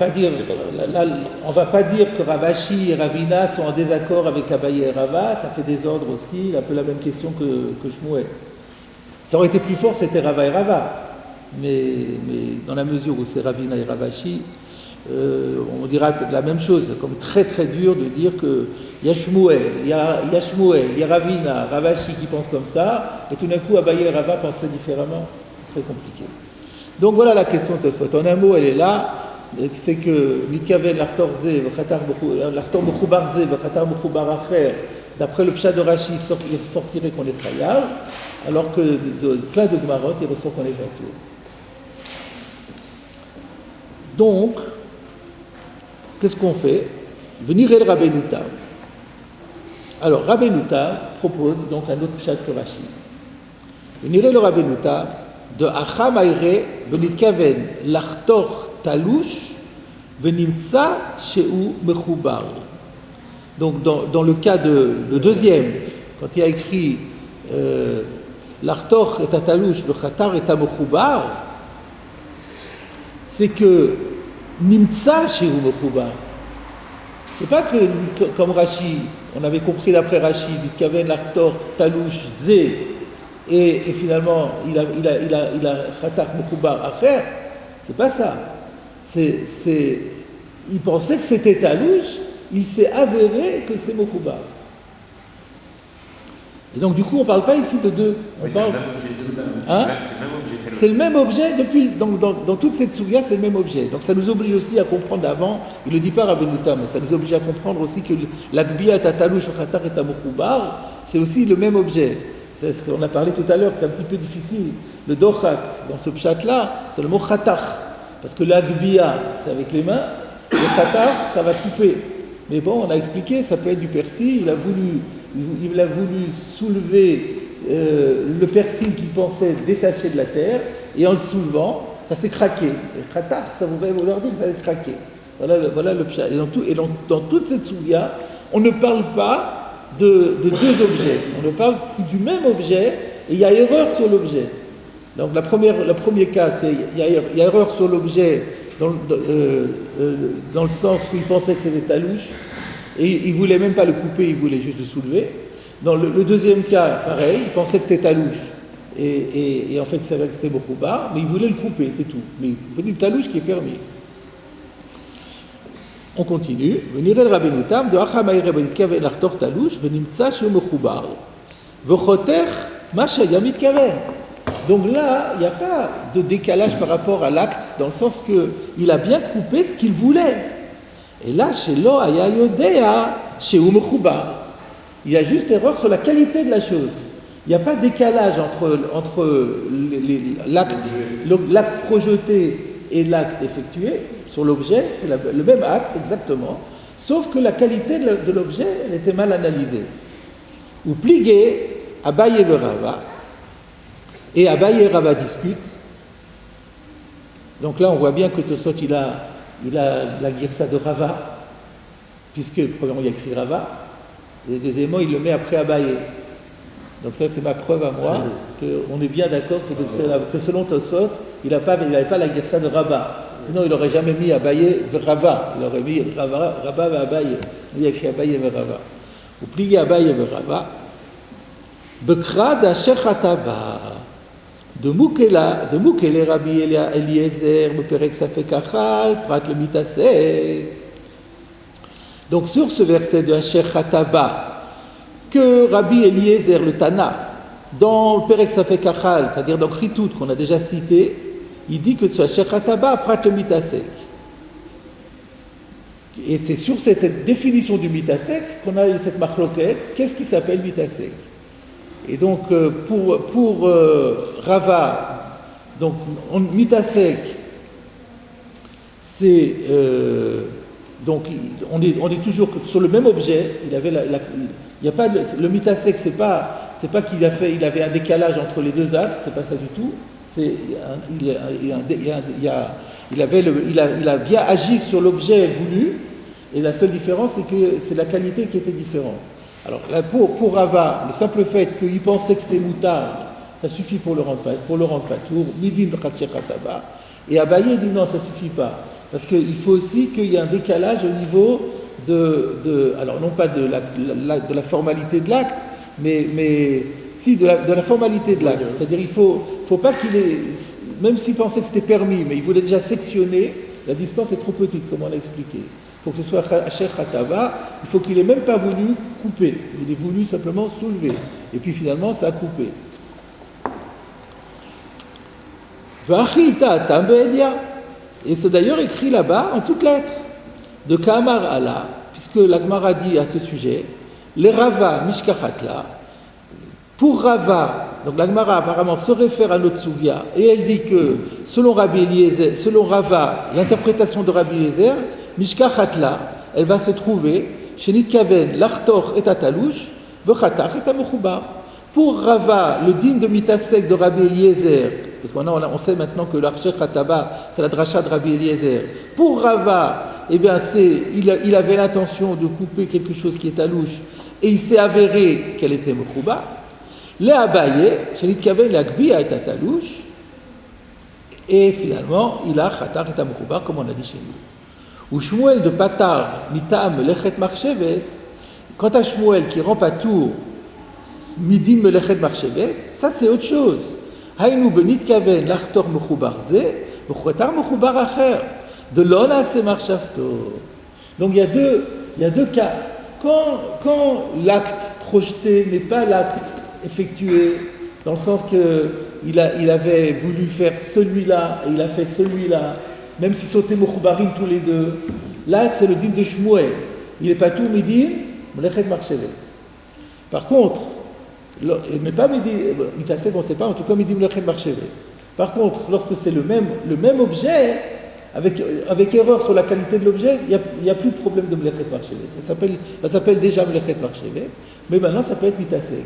pas dire que Ravashi et Ravina sont en désaccord avec Abaye et Rava, ça fait désordre aussi, un peu la même question que Shmuel. Ça aurait été plus fort, c'était Rava et Rava, mais dans la mesure où c'est Ravina et Ravashi, on dira la même chose. C'est comme très très dur de dire que il y a Shmuel, il y a Ravina, Ravashi qui pensent comme ça, et tout d'un coup Abaye et Rava penseraient différemment. C'est très compliqué. Donc voilà la question de Tosfot. En un mot, elle est là, c'est que Mitkaven l'Artor Bechou Barze, V'chatar Bechou Bar Acher, d'après le pshat de Rashi, il ressortirait qu'on est chayav, alors que plein de Gemarot, il ressort qu'on est patur. Donc, qu'est-ce qu'on fait? Venir el Rabbeinu Tam. Alors, Rabbeinu Tam propose donc un autre pshat que Rashi. Venir el Rabbeinu Tam de Acham Aire Benitkaven Lachtor Talush Venimtsa Sheu Mechubar. Donc, dans le cas le deuxième, quand il a écrit L'Artor et Talush, le Khatar et Mechubar, c'est que Nimtsa Sheu Mechubar. C'est pas que, comme Rashi, on avait compris d'après Rashi, Benitkaven Lachtor Talush Zé, et finalement il a Khatar Mechubar après, c'est pas ça. Il pensait que c'était Talush, il s'est avéré que c'est Mechubar. Et donc du coup, on ne parle pas ici de deux. Oui, c'est le même objet. Hein? C'est le même objet. C'est le même objet depuis. Dans toute cette souga, c'est le même objet. Donc ça nous oblige aussi à comprendre avant. Il ne le dit pas Rabbeinu Tam, mais ça nous oblige à comprendre aussi que l'Akbiya Tatalouch Khatar et Mechubar, c'est aussi le même objet. C'est ce qu'on a parlé tout à l'heure, que c'est un petit peu difficile. Le dochak dans ce pshat-là, c'est le mot Khatar, parce que l'Akbiya, c'est avec les mains. Le Khatar, ça va couper. Mais bon, on a expliqué, ça peut être du persil. Il a voulu soulever le persil qu'il pensait détaché de la terre, et en le soulevant, ça s'est craqué. Le Khatar, ça vous leur dire, ça s'est craqué. Voilà le pshat. Et dans toute cette souga, on ne parle pas de deux objets. On ne parle du même objet, et il y a erreur sur l'objet. Donc le premier cas, c'est il y a erreur sur l'objet dans le sens où il pensait que c'était talouche, et il ne voulait même pas le couper, il voulait juste le soulever. Dans le deuxième cas, pareil, il pensait que c'était talouche, et en fait il savait que c'était Mechubar, mais il voulait le couper, c'est tout. Mais c'est du talouche qui est permis. On continue. Venir el Rabbeinu Tam de Acham Aire Benitkaven Lachtor Talouch Venimtsa Sheu Mechubar V'choter Ma Shaya Mitkaven. Donc là, il n'y a pas de décalage par rapport à l'acte, dans le sens qu'il a bien coupé ce qu'il voulait. Et là, chez Lo Aya Yodea Sheu Mechubar, il y a juste erreur sur la qualité de la chose. Il n'y a pas de décalage entre l'acte projeté et l'acte effectué sur l'objet, c'est le même acte exactement, sauf que la qualité de l'objet, elle était mal analysée. Ou pligué, Abaye et Rava, et Abaye et Rava discutent. Donc là, on voit bien que Tosot, il a la girsa de Rava, puisque premièrement, il y a écrit Rava, et deuxièmement, il le met après Abaye. Donc ça, c'est ma preuve à moi qu'on est bien d'accord que selon Tosfot, il n'avait pas la girsa de Rabba. Sinon, il n'aurait jamais mis Abaye Rava. Il aurait mis Rava et Abaye. Il a écrit Abaye et Rava. Ou plié Abaye et Rava. Bekra d'Asher Hataba. De Mukele Rabbi Eliezer, Beperek Safek Achal, Prat le Mitasek. Donc sur ce verset de Asher Hataba, que Rabbi Eliezer le Tana, dans le Perek Safek Achal, c'est-à-dire dans Kritout qu'on a déjà cité, il dit que ce Shechataba prat le mitasek. Et c'est sur cette définition du mitasek qu'on a eu cette marloquette. Qu'est-ce qui s'appelle mitasek? Et donc pour Rava, donc mitasek, c'est donc on est toujours sur le même objet. Il avait il y a pas le mitasek, c'est pas qu'il avait un décalage entre les deux actes, c'est pas ça du tout. Il a bien agi sur l'objet voulu, et la seule différence, c'est que c'est la qualité qui était différente. Alors là, pour Rava, le simple fait qu'il pensait que c'était moutard, ça suffit pour le rendre patour. Midin Khataba. Et Abaye dit non, ça suffit pas, parce qu'il faut aussi qu'il y ait un décalage au niveau alors non pas de la formalité de l'acte, mais si de la formalité de l'acte. C'est-à-dire il faut pas qu'il ait, même s'il pensait que c'était permis, mais il voulait déjà sectionner, la distance est trop petite, comme on l'a expliqué. Pour que ce soit Asher Khataba, il faut qu'il ait même pas voulu couper, il ait voulu simplement soulever. Et puis finalement, ça a coupé. Et c'est d'ailleurs écrit là-bas en toutes lettres de Kamar Allah, puisque la Gemara dit à ce sujet, les Rava Mishkachatla, pour Rava, donc la Gemara apparemment se réfère à notre Sugya, et elle dit que selon Rava, l'interprétation de Rabbi Eliezer, Mishkachatla, elle va se trouver chez Nitkaven, l'Artor et Atalouche, Vechatar et Amechoubar. Pour Rava, le din de Mitasek de Rabbi Eliezer, parce que maintenant on sait maintenant que l'Archer Khataba, c'est la dracha de Rabbi Eliezer. Pour Rava, eh bien il avait l'intention de couper quelque chose qui est à louche, et il s'est avéré qu'elle était Mechouba. Les Abaye, chez Nitkaven, l'Akbiya est à talouche, et finalement il a Khatar et Mechouba, comme on a dit chez nous. Ou Shmuel de Patar, Mitam Lechet Marchevet, quant à Shmuel qui rend Patour, Midin Melechet Marchevet, ça c'est autre chose. Haïnou benit kaven l'achtor mechoubar zé, v'chotar mechoubar acher, de l'ona se marchavto. Donc il y a deux cas. Quand l'acte projeté n'est pas l'acte effectué, dans le sens qu'il avait voulu faire celui-là et il a fait celui-là, même s'ils sautaient mechoubarim tous les deux, là c'est le din de Shmuel. Il n'est pas tout midin melechet marchevet. Par contre, mais pas Mitasek, on ne sait pas, en tout cas Midim Lechet Marchevet. Par contre, lorsque c'est le même objet, avec erreur sur la qualité de l'objet, il n'y a plus de problème de Lechet Marchevet. Ça s'appelle déjà Lechet Marchevet, mais maintenant ça peut être Mitasek.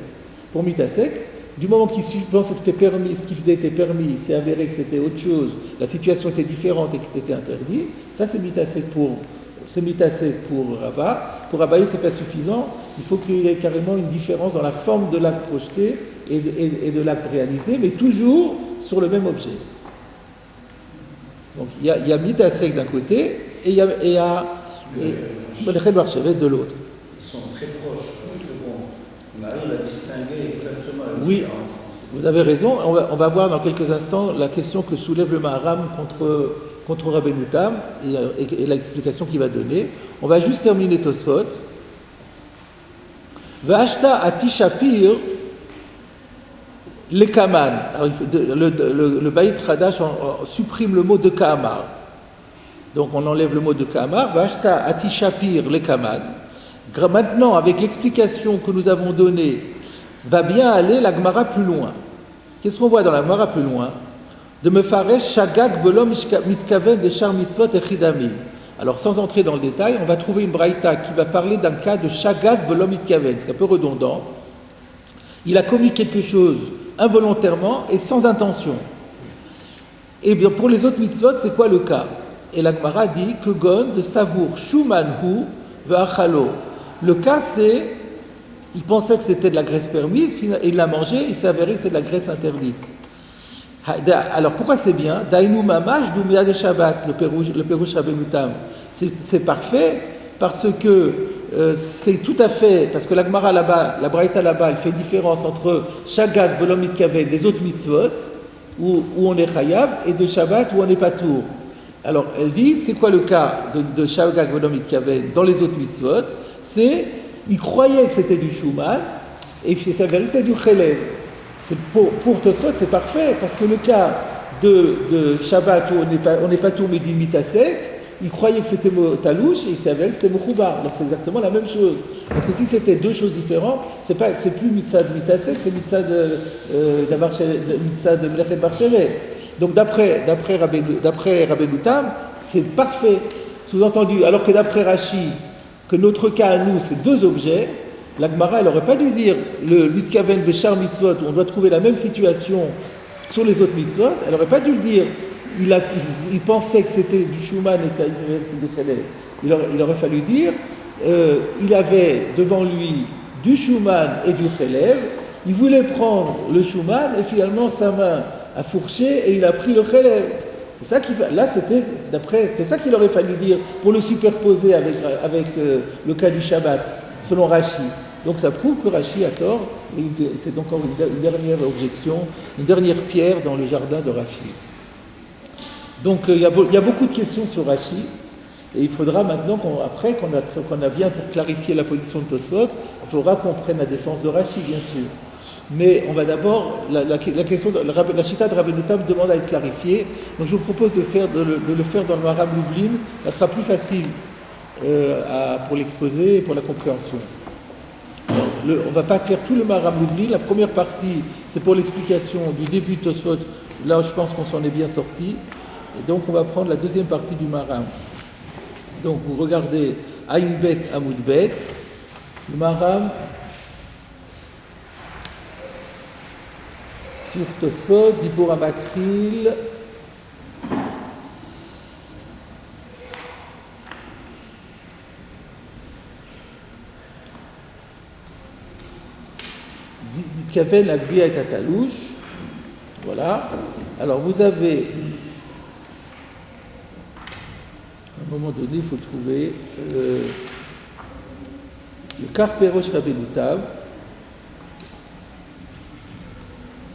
Pour Mitasek, du moment qu'il pensait que c'était permis, ce qu'il faisait était permis, il s'est avéré que c'était autre chose, la situation était différente et que c'était interdit, ça c'est Mitasek pour Rava. Pour Abaye, ce n'est pas suffisant. Il faut qu'il y ait carrément une différence dans la forme de l'acte projeté et de l'acte réalisé, mais toujours sur le même objet. Donc il y a Mitasek d'un côté et il y a Lechet Marchevet de l'autre. Ils sont très proches. On arrive à distinguer exactement la Oui, différence. vous avez raison. On va voir dans quelques instants la question que soulève le Maharam contre Rabbeinu Tam et l'explication qu'il va donner. On va juste terminer Tosfot. V'ashta atishapir le kaman. Le Bayit Khadash supprime le mot de Kamar. Donc on enlève le mot de Kamar. V'ashta atishapir le kaman. Maintenant, avec l'explication que nous avons donnée, va bien aller la Gemara plus loin. Qu'est-ce qu'on voit dans la Gemara plus loin? De me faresh shagag belom mitkaven de char mitzvot et chidami. Alors, sans entrer dans le détail, on va trouver une braïta qui va parler d'un cas de shagag belom mitkaven, c'est un peu redondant. Il a commis quelque chose involontairement et sans intention. Et bien, pour les autres mitzvot, c'est quoi le cas? Et la Gemara dit que gon de savour shumanhu ve'achalo. Le cas, c'est, il pensait que c'était de la graisse permise, et il l'a mangé, il s'est avéré que c'est de la graisse interdite. Alors pourquoi c'est bien? Dainu mamash dumia de Shabbat, le Pérouche Rabbeinu Tam. C'est parfait parce que c'est tout à fait, parce que la Gemara là-bas, la Braïta là-bas, elle fait différence entre Shagag Belom Mitkaven des autres mitzvot, où on est chayav, et de Shabbat où on n'est pas tour. Alors elle dit, c'est quoi le cas de Shagag Belom Mitkaven dans les autres mitzvot? C'est, il croyait que c'était du Shuman, et il s'est avéré que c'était du Chelev. Pour Tosfot, c'est parfait, parce que le cas de Shabbat où on n'est pas tout Midin Mitasek, il croyait que c'était Talouche et il s'est avéré que c'était Mechoubar. Donc c'est exactement la même chose. Parce que si c'était deux choses différentes, c'est plus Mitzad Mitasek, c'est Mitzad de Melechet Marchevet. Donc d'après Rabbeinu Tam, c'est parfait. Sous-entendu, alors que d'après Rashi, que notre cas à nous, c'est deux objets, la Gemara, elle n'aurait pas dû dire le mitkaven bechar mitzvot, où on doit trouver la même situation sur les autres mitzvot, elle n'aurait pas dû le dire. Il pensait que c'était du Shuman et que c'était du Chelev. Il aurait fallu dire, il avait devant lui du Shuman et du Chelev, il voulait prendre le Shuman et finalement sa main a fourché et il a pris le Chelev. C'est ça c'est ça qu'il aurait fallu dire pour le superposer avec le cas du Shabbat, selon Rashi. Donc ça prouve que Rashi a tort, et c'est encore une dernière objection, une dernière pierre dans le jardin de Rashi. Donc il y a beaucoup de questions sur Rashi, et il faudra maintenant qu'on a bien clarifié la position de Tosfot, il faudra qu'on prenne la défense de Rashi, bien sûr. Mais on va d'abord, la question, la chita de Rabbeinu Tam demande à être clarifiée, donc je vous propose de le faire dans le Maharam Lublin, ça sera plus facile pour l'exposer et pour la compréhension. on va pas faire tout le Maharam Lublin. La première partie, c'est pour l'explication du début de Tosfot. Là, je pense qu'on s'en est bien sorti. Et donc, on va prendre la deuxième partie du Maharam. Donc, vous regardez Ayin Bet Amoud Bet, le Maharam sur Tosfot, Dibur Amakril. Kaven Agbia et Atalouche. Voilà. Alors vous avez, à un moment donné, il faut trouver le Karperosh Rabbeinu Tam.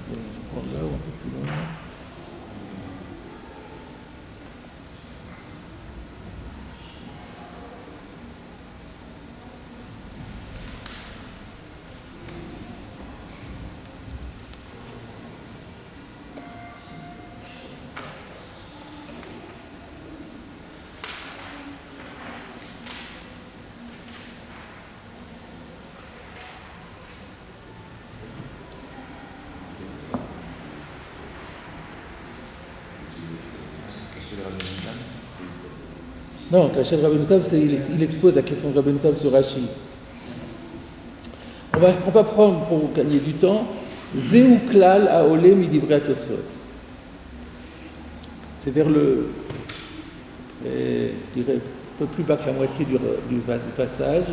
Je vais prendre là ou un peu plus loin. Non, Kachet Rabbeinu Tam, il expose la question de Rabbeinu Tam sur Rashi. On va prendre, pour gagner du temps, Zeu Klal Haoleh Midivrei Tosfot. C'est vers le, je dirais, un peu plus bas que la moitié du passage.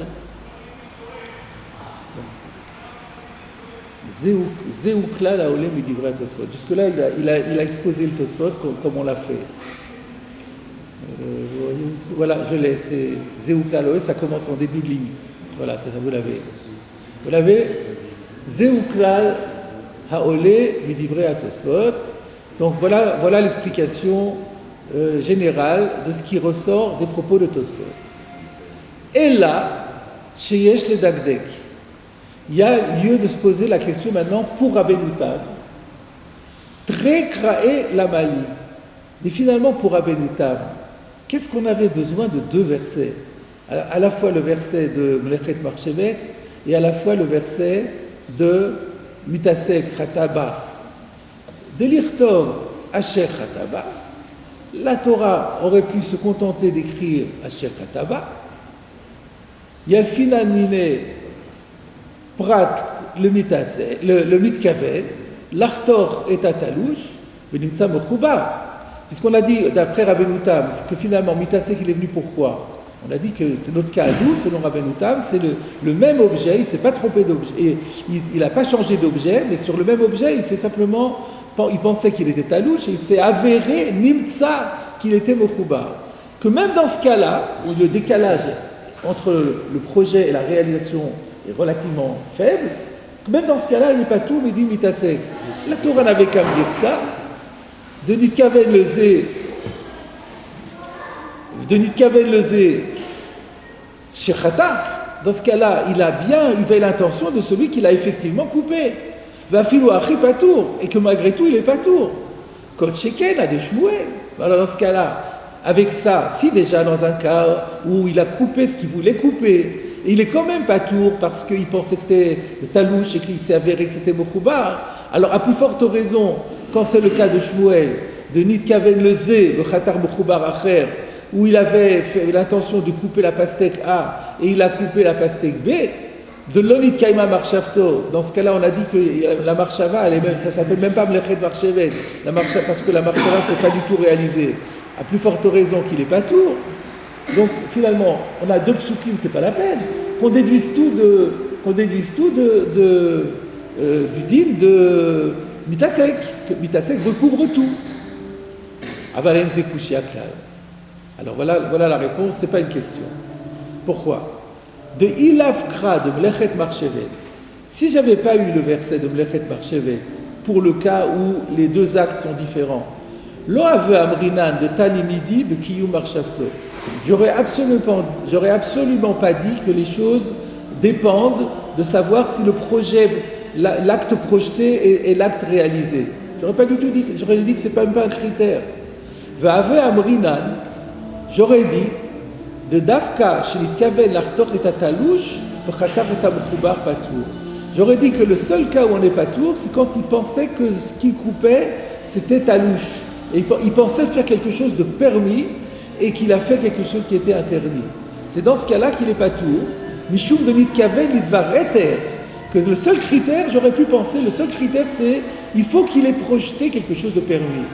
Zeu Klal Haoleh Midivrei Tosfot. Jusque-là, il a exposé le Tosfot comme on l'a fait. Voilà, je l'ai, c'est Zeu Klal Haoleh, ça commence en début de ligne. Voilà, ça vous l'avez. Vous l'avez? Zeu Klal Haoleh Midivrei Tosfot. Donc voilà l'explication générale de ce qui ressort des propos de Tosfot. Et là, Sheyesh le Dagdek, il y a lieu de se poser la question maintenant pour Rabbeinu Tam. Très kraé la Mali. Mais finalement, pour Rabbeinu Tam, qu'est-ce qu'on avait besoin de deux versets? À la fois le verset de Mlechet Marchevet et à la fois le verset de Mitasek Khataba. De l'Irtov Asher Khataba, la Torah aurait pu se contenter d'écrire Asher Khataba. Yalfinan Mine Prat le Mitasek, le Mitkaven, l'Artor et Atalouche, Benimtsa Mechouba. Puisqu'on a dit, d'après Rabbeinu Tam, que finalement Mitasek il est venu pourquoi? On a dit que c'est notre cas à nous, selon Rabbeinu Tam, c'est le même objet, il ne s'est pas trompé d'objet, il n'a pas changé d'objet, mais sur le même objet, il s'est simplement, il pensait qu'il était talouche, et il s'est avéré, nimtsa, qu'il était mechoubar. Que même dans ce cas-là, où le décalage entre le projet et la réalisation est relativement faible, même dans ce cas-là, il n'est pas tout, mais il dit mitasek. La Torah n'avait qu'à me dire ça, de Nitkaven le Zé, Shechata, dans ce cas-là, il a bien eu l'intention de celui qu'il a effectivement coupé. Vafilou Achi Patour, et que malgré tout, il est Patour. Kol Sheken a des Shmuel. Alors dans ce cas-là, avec ça, si déjà dans un cas où il a coupé ce qu'il voulait couper, et il est quand même Patour parce qu'il pensait que c'était le talouche et qu'il s'est avéré que c'était Mokoubar, alors à plus forte raison, quand c'est le cas de Shmuel, de Nitkaven le Zé, le Khatar Mokoubar Acher, où il avait fait l'intention de couper la pastèque A et il a coupé la pastèque B, de l'onit kaima marshavto, dans ce cas-là on a dit que la marshava, elle est même, ça s'appelle même pas mlechet marshevet, parce que la marshava c'est pas du tout réalisé, à plus forte raison qu'il n'est pas tour. Donc finalement on a deux psukim, c'est pas la peine, qu'on déduise tout du din de Mitasek, que Mitasek recouvre tout. Avalen zekushi aklal. Alors voilà la réponse, c'est pas une question. Pourquoi? De Ilafkra de Mlechet Marchevet, si j'avais pas eu le verset de Mlechet Marchevet, pour le cas où les deux actes sont différents, Lo ave amrinan de Tanimidi de Kiyum Marshavto, j'aurais absolument pas dit que les choses dépendent de savoir si le projet, l'acte projeté est l'acte réalisé. J'aurais pas du tout dit, j'aurais dit que c'est même pas un critère. Va'ave amrinan, j'aurais dit de Dafka, chez l'Itkaven, l'Artor et Tatalouche, v'chatar et amchubar patour. J'aurais dit que le seul cas où on n'est pas tour, c'est quand il pensait que ce qu'il coupait, c'était talouche. Et il pensait faire quelque chose de permis et qu'il a fait quelque chose qui était interdit. C'est dans ce cas-là qu'il n'est pas tour. Mishum de nitkaven lidvar eter. Que le seul critère, j'aurais pu penser, le seul critère c'est il faut qu'il ait projeté quelque chose de permis.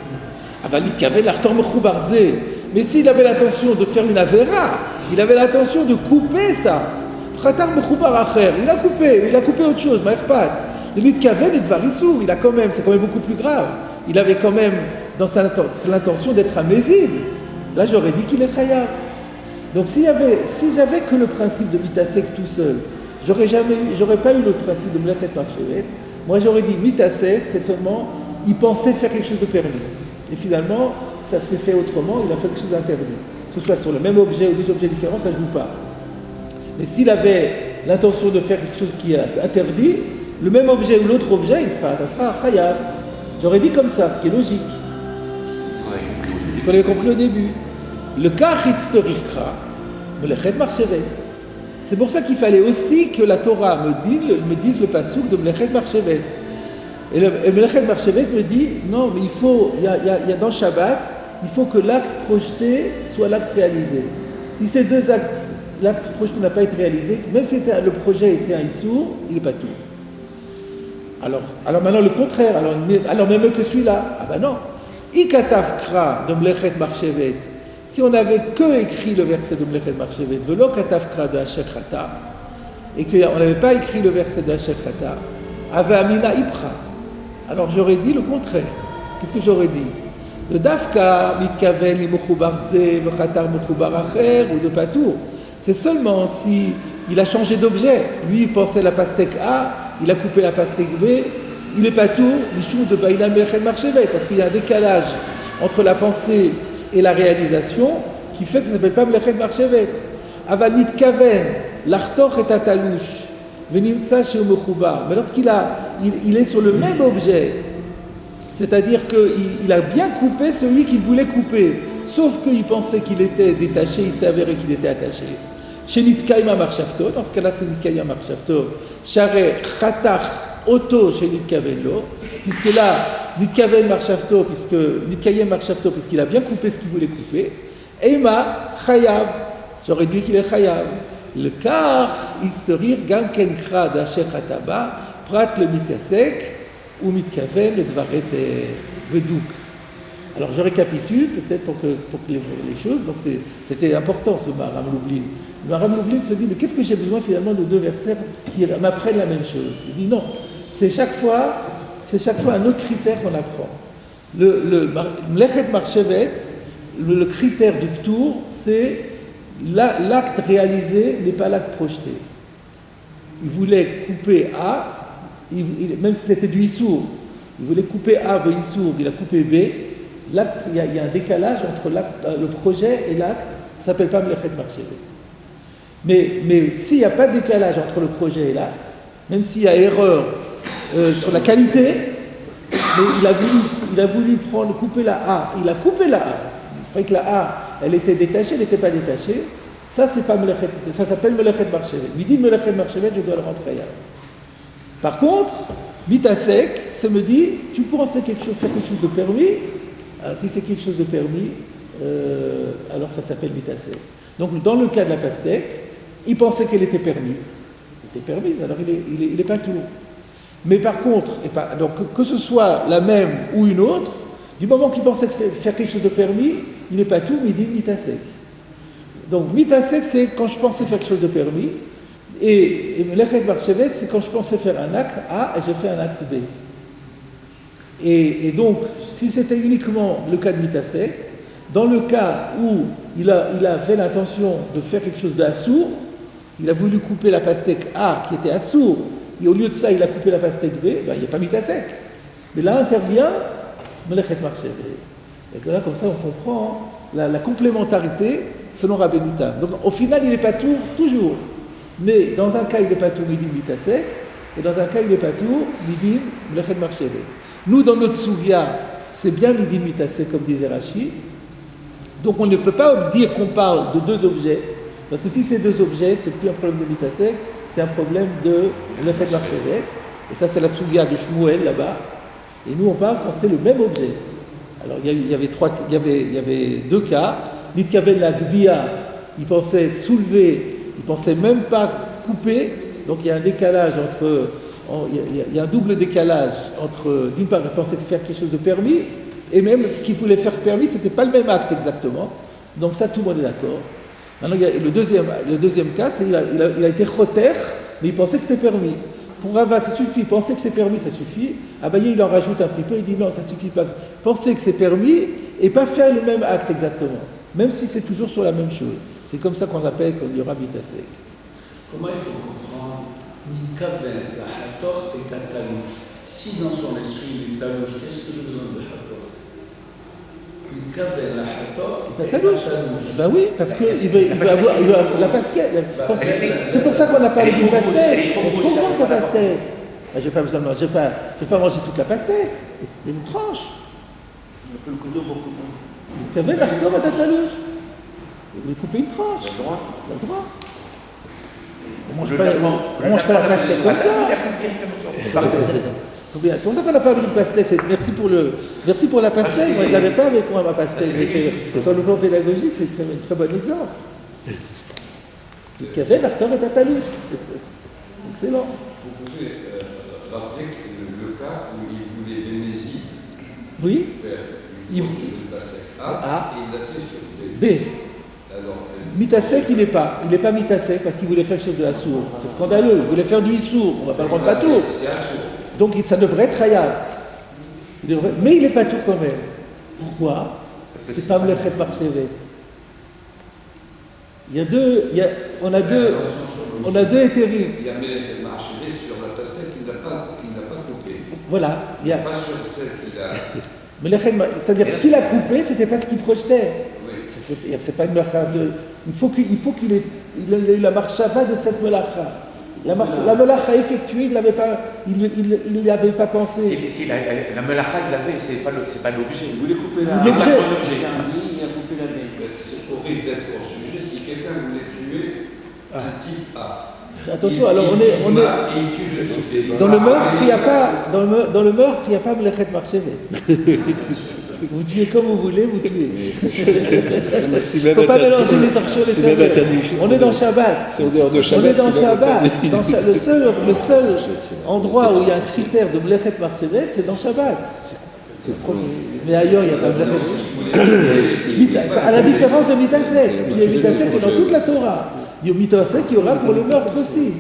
Avalit Kavel l'artor mechoubar zé. Mais s'il avait l'intention de faire une avera, il avait l'intention de couper ça. Khatar mechoubar acher, il a coupé autre chose, ma'erpat. Lit Kavel et dvarisou, il a quand même, c'est quand même beaucoup plus grave. Il avait quand même dans l'intention d'être un méside. Là j'aurais dit qu'il est chayav. Donc si j'avais que le principe de mitasek tout seul, j'aurais pas eu le principe de Mlechet Marchevet. Moi j'aurais dit mitasek, c'est seulement, il pensait faire quelque chose de permis. Et finalement, ça s'est fait autrement, il a fait quelque chose d'interdit. Que ce soit sur le même objet ou deux objets différents, ça ne joue pas. Mais s'il avait l'intention de faire quelque chose qui est interdit, le même objet ou l'autre objet, ça sera chayav. J'aurais dit comme ça, ce qui est logique. C'est ce qu'on avait compris au début. Le cas hitztorikra, Mlechet Marchevet. C'est pour ça qu'il fallait aussi que la Torah me dise le passouk de Mlechet Marchevet. Et Mlechet Marchevet me dit, non, mais il y a dans Shabbat, il faut que l'acte projeté soit l'acte réalisé. Si ces deux actes, l'acte projeté n'a pas été réalisé, même si le projet était un issour, il n'est pas tout. Alors maintenant le contraire, alors même que celui-là, ah ben non. Ikatav kra de Mlechet Marchevet. Si on n'avait que écrit le verset de Mlechet Marchevet, velo katav kra de Asher Chata, et qu'on n'avait pas écrit le verset de Asher Chata, ave amina ipra. Alors j'aurais dit le contraire. Qu'est-ce que j'aurais dit? De Dafka, mitkaven li mechoubar ze, v'chatar mechoubar acher, ou de patour. C'est seulement si il a changé d'objet. Lui, il pensait la pastèque A, il a coupé la pastèque B, il est patour, mishum de baïlan Mlechet Marchevet, parce qu'il y a un décalage entre la pensée et la réalisation qui fait que ça ne s'appelle pas Mlechet Marchevet. Aval mitkaven, l'artor et atalouche. Mais lorsqu'il il est sur le même objet, c'est-à-dire qu'il a bien coupé celui qu'il voulait couper, sauf qu'il pensait qu'il était détaché, il s'est avéré qu'il était attaché. Chez Nitkaïma Marchavto, dans ce cas-là c'est Nitkaïma Marchavto, Share Khatach Oto chez Nitkavenlo, puisque là, Nitkaven Marchavto, puisqu'il a bien coupé ce qu'il voulait couper, Ema Chayav, j'aurais dit qu'il est Chayav. Le car historique gamken kra d'asher hataba prat le mitasek ou mitkaven le dvaret vedouk. Alors je récapitule peut-être pour que les choses. Donc c'était important ce Maharam Lublin. Le Maharam Lublin se dit mais qu'est-ce que j'ai besoin finalement de deux versets qui m'apprennent la même chose? Il dit non, c'est chaque fois un autre critère qu'on apprend. Le Mlechet Marchevet, le critère du Ptour, c'est l'acte réalisé n'est pas l'acte projeté. Il voulait couper A, même si c'était du Issour, il voulait couper A de Issour, il a coupé B. L'acte, il y a un décalage entre le projet et l'acte, ça ne s'appelle pas Mlechet Marchevet. Mais s'il n'y a pas de décalage entre le projet et l'acte, même s'il y a erreur sur la qualité, mais il a voulu couper la A, il a coupé la A. Il croyait que la A, elle était détachée, elle n'était pas détachée. Ça, c'est pas Mlechet, ça s'appelle Mlechet Marchevet. Il dit Mlechet Marchevet, je dois le rentrer ailleurs. Par contre, Mitasek, ça me dit, tu pourras faire quelque chose de permis. Alors, si c'est quelque chose de permis, alors ça s'appelle Mitasek. Donc, dans le cas de la pastèque, il pensait qu'elle était permise. Elle était permise, alors il est pas tout. Mais par contre, donc que ce soit la même ou une autre, du moment qu'il pensait faire quelque chose de permis, il n'est pas tout, mais il dit mitasek. Donc mitasek, c'est quand je pensais faire quelque chose de permis, et Mlechet Marchevet, c'est quand je pensais faire un acte A et j'ai fait un acte B. Et donc, si c'était uniquement le cas de mitasek, dans le cas où il avait l'intention de faire quelque chose d'assour, il a voulu couper la pastèque A qui était assour, et au lieu de ça, il a coupé la pastèque B, il n'y a pas mitasek. Mais là intervient Mlechet Marchevet. Et là, comme ça, on comprend la complémentarité selon Rabbeinu Tam. Donc, au final, il n'est pas tout, toujours. Mais dans un cas, il n'est pas tout Midin Mitasek, et dans un cas, il n'est pas tout Midin Mlechet Marchevet. Nous, dans notre Sugya, c'est bien Midin Mitasek, comme disait Rashi. Donc, on ne peut pas dire qu'on parle de deux objets, parce que si c'est deux objets, c'est plus un problème de Mitasek, c'est un problème de Melechet Marchevet. Et ça, c'est la Sougia de Shmuel là-bas. Et nous, on parle quand c'est le même objet. Alors, il y avait deux cas. Nitkaven la Gbia, il pensait soulever, il pensait même pas couper. Donc, il y a un décalage entre. Il y a un double décalage entre. D'une part, il pensait faire quelque chose de permis, et même ce qu'il voulait faire permis, c'était pas le même acte exactement. Donc, ça, tout le monde est d'accord. Maintenant, il y a le deuxième cas, c'est qu'il a été choter, mais il pensait que c'était permis. Pour Rava, ça suffit. Penser que c'est permis, ça suffit. Abaye, il en rajoute un petit peu. Il dit non, ça suffit pas. Penser que c'est permis et pas faire le même acte exactement. Même si c'est toujours sur la même chose. C'est comme ça qu'on appelle quand il y aura Bitasek. Comment il faut comprendre Nikaven, la Hator et la Talouche? Si dans son esprit, il talouche, qu'est-ce que j'ai besoin de Hator? Nikaven, la Hator et la Talouche. Ben oui, parce qu'il veut avoir la pastèque. C'est pour ça qu'on a parlé d'une pastèque. Elle est trop grande, sa pastèque. Je n'ai pas besoin de manger, je vais pas manger toute la pastèque. Il y a une tranche. On a fait le couteau pour couper. Tu avais la Hator à ta talouche. Vous voulez couper une tranche. Le droit. Le droit. On ne mange pas la pastèque comme ça. C'est pour ça qu'on a parlé d'une pastèque. Merci pour la pastèque. Moi, je n'avais pas avec moi ma pastèque. Sur le plan pédagogique, c'est un très bon exemple. Il y avait la Hator à ta talouche. Excellent. Vous pouvez rappeler le cas où il voulait Bénézit Oui. faire une course sur une pastèque A et il l'a fait sur B. Alors, Mitasek, il n'est pas Mitasek parce qu'il voulait faire quelque chose de Assour. C'est scandaleux. Il voulait faire du Issour. On ne va pas le rendre Patour. c'est Assour. Donc ça devrait être Hayat. Mais il n'est pas tout quand même. Pourquoi? C'est pas Melechet Marchevet. On a deux hétérim. Il y a Melechet Marchevet sur la pastèque qu'il n'a pas coupé. Voilà. Pas sur celle qu'il a. C'est-à-dire ce qu'il a coupé, c'était pas ce qu'il projetait. Oui. C'est pas une melacha de. Il faut qu'il ait eu la marchava de cette melacha. La melacha effectuée, il l'avait pas pensé. Si la melacha, il l'avait, c'est pas l'objet. Il voulait couper la C'est pas l'objet. un objet. Il a coupé la main. C'est horrible d'être hors sujet si quelqu'un voulait tuer un type A. Attention, alors on est dans le meurtre, il n'y a pas dans le meurtre, il n'y a pas Melechet Marchevet. Vous tuez comme vous voulez, vous tuez. Il ne faut pas mélanger les torchons et les cerveaux. On est dans Shabbat. C'est en dehors de On Shabbat. est dans Shabbat. Le seul endroit où il y a un critère de Melechet Marchevet, c'est dans Shabbat. Mais ailleurs, il n'y a pas Melechet. À la différence de Mitasek. Puis il y a Mitasek qui est dans toute la Torah. Il y a Mitasek qui aura pour le meurtre aussi.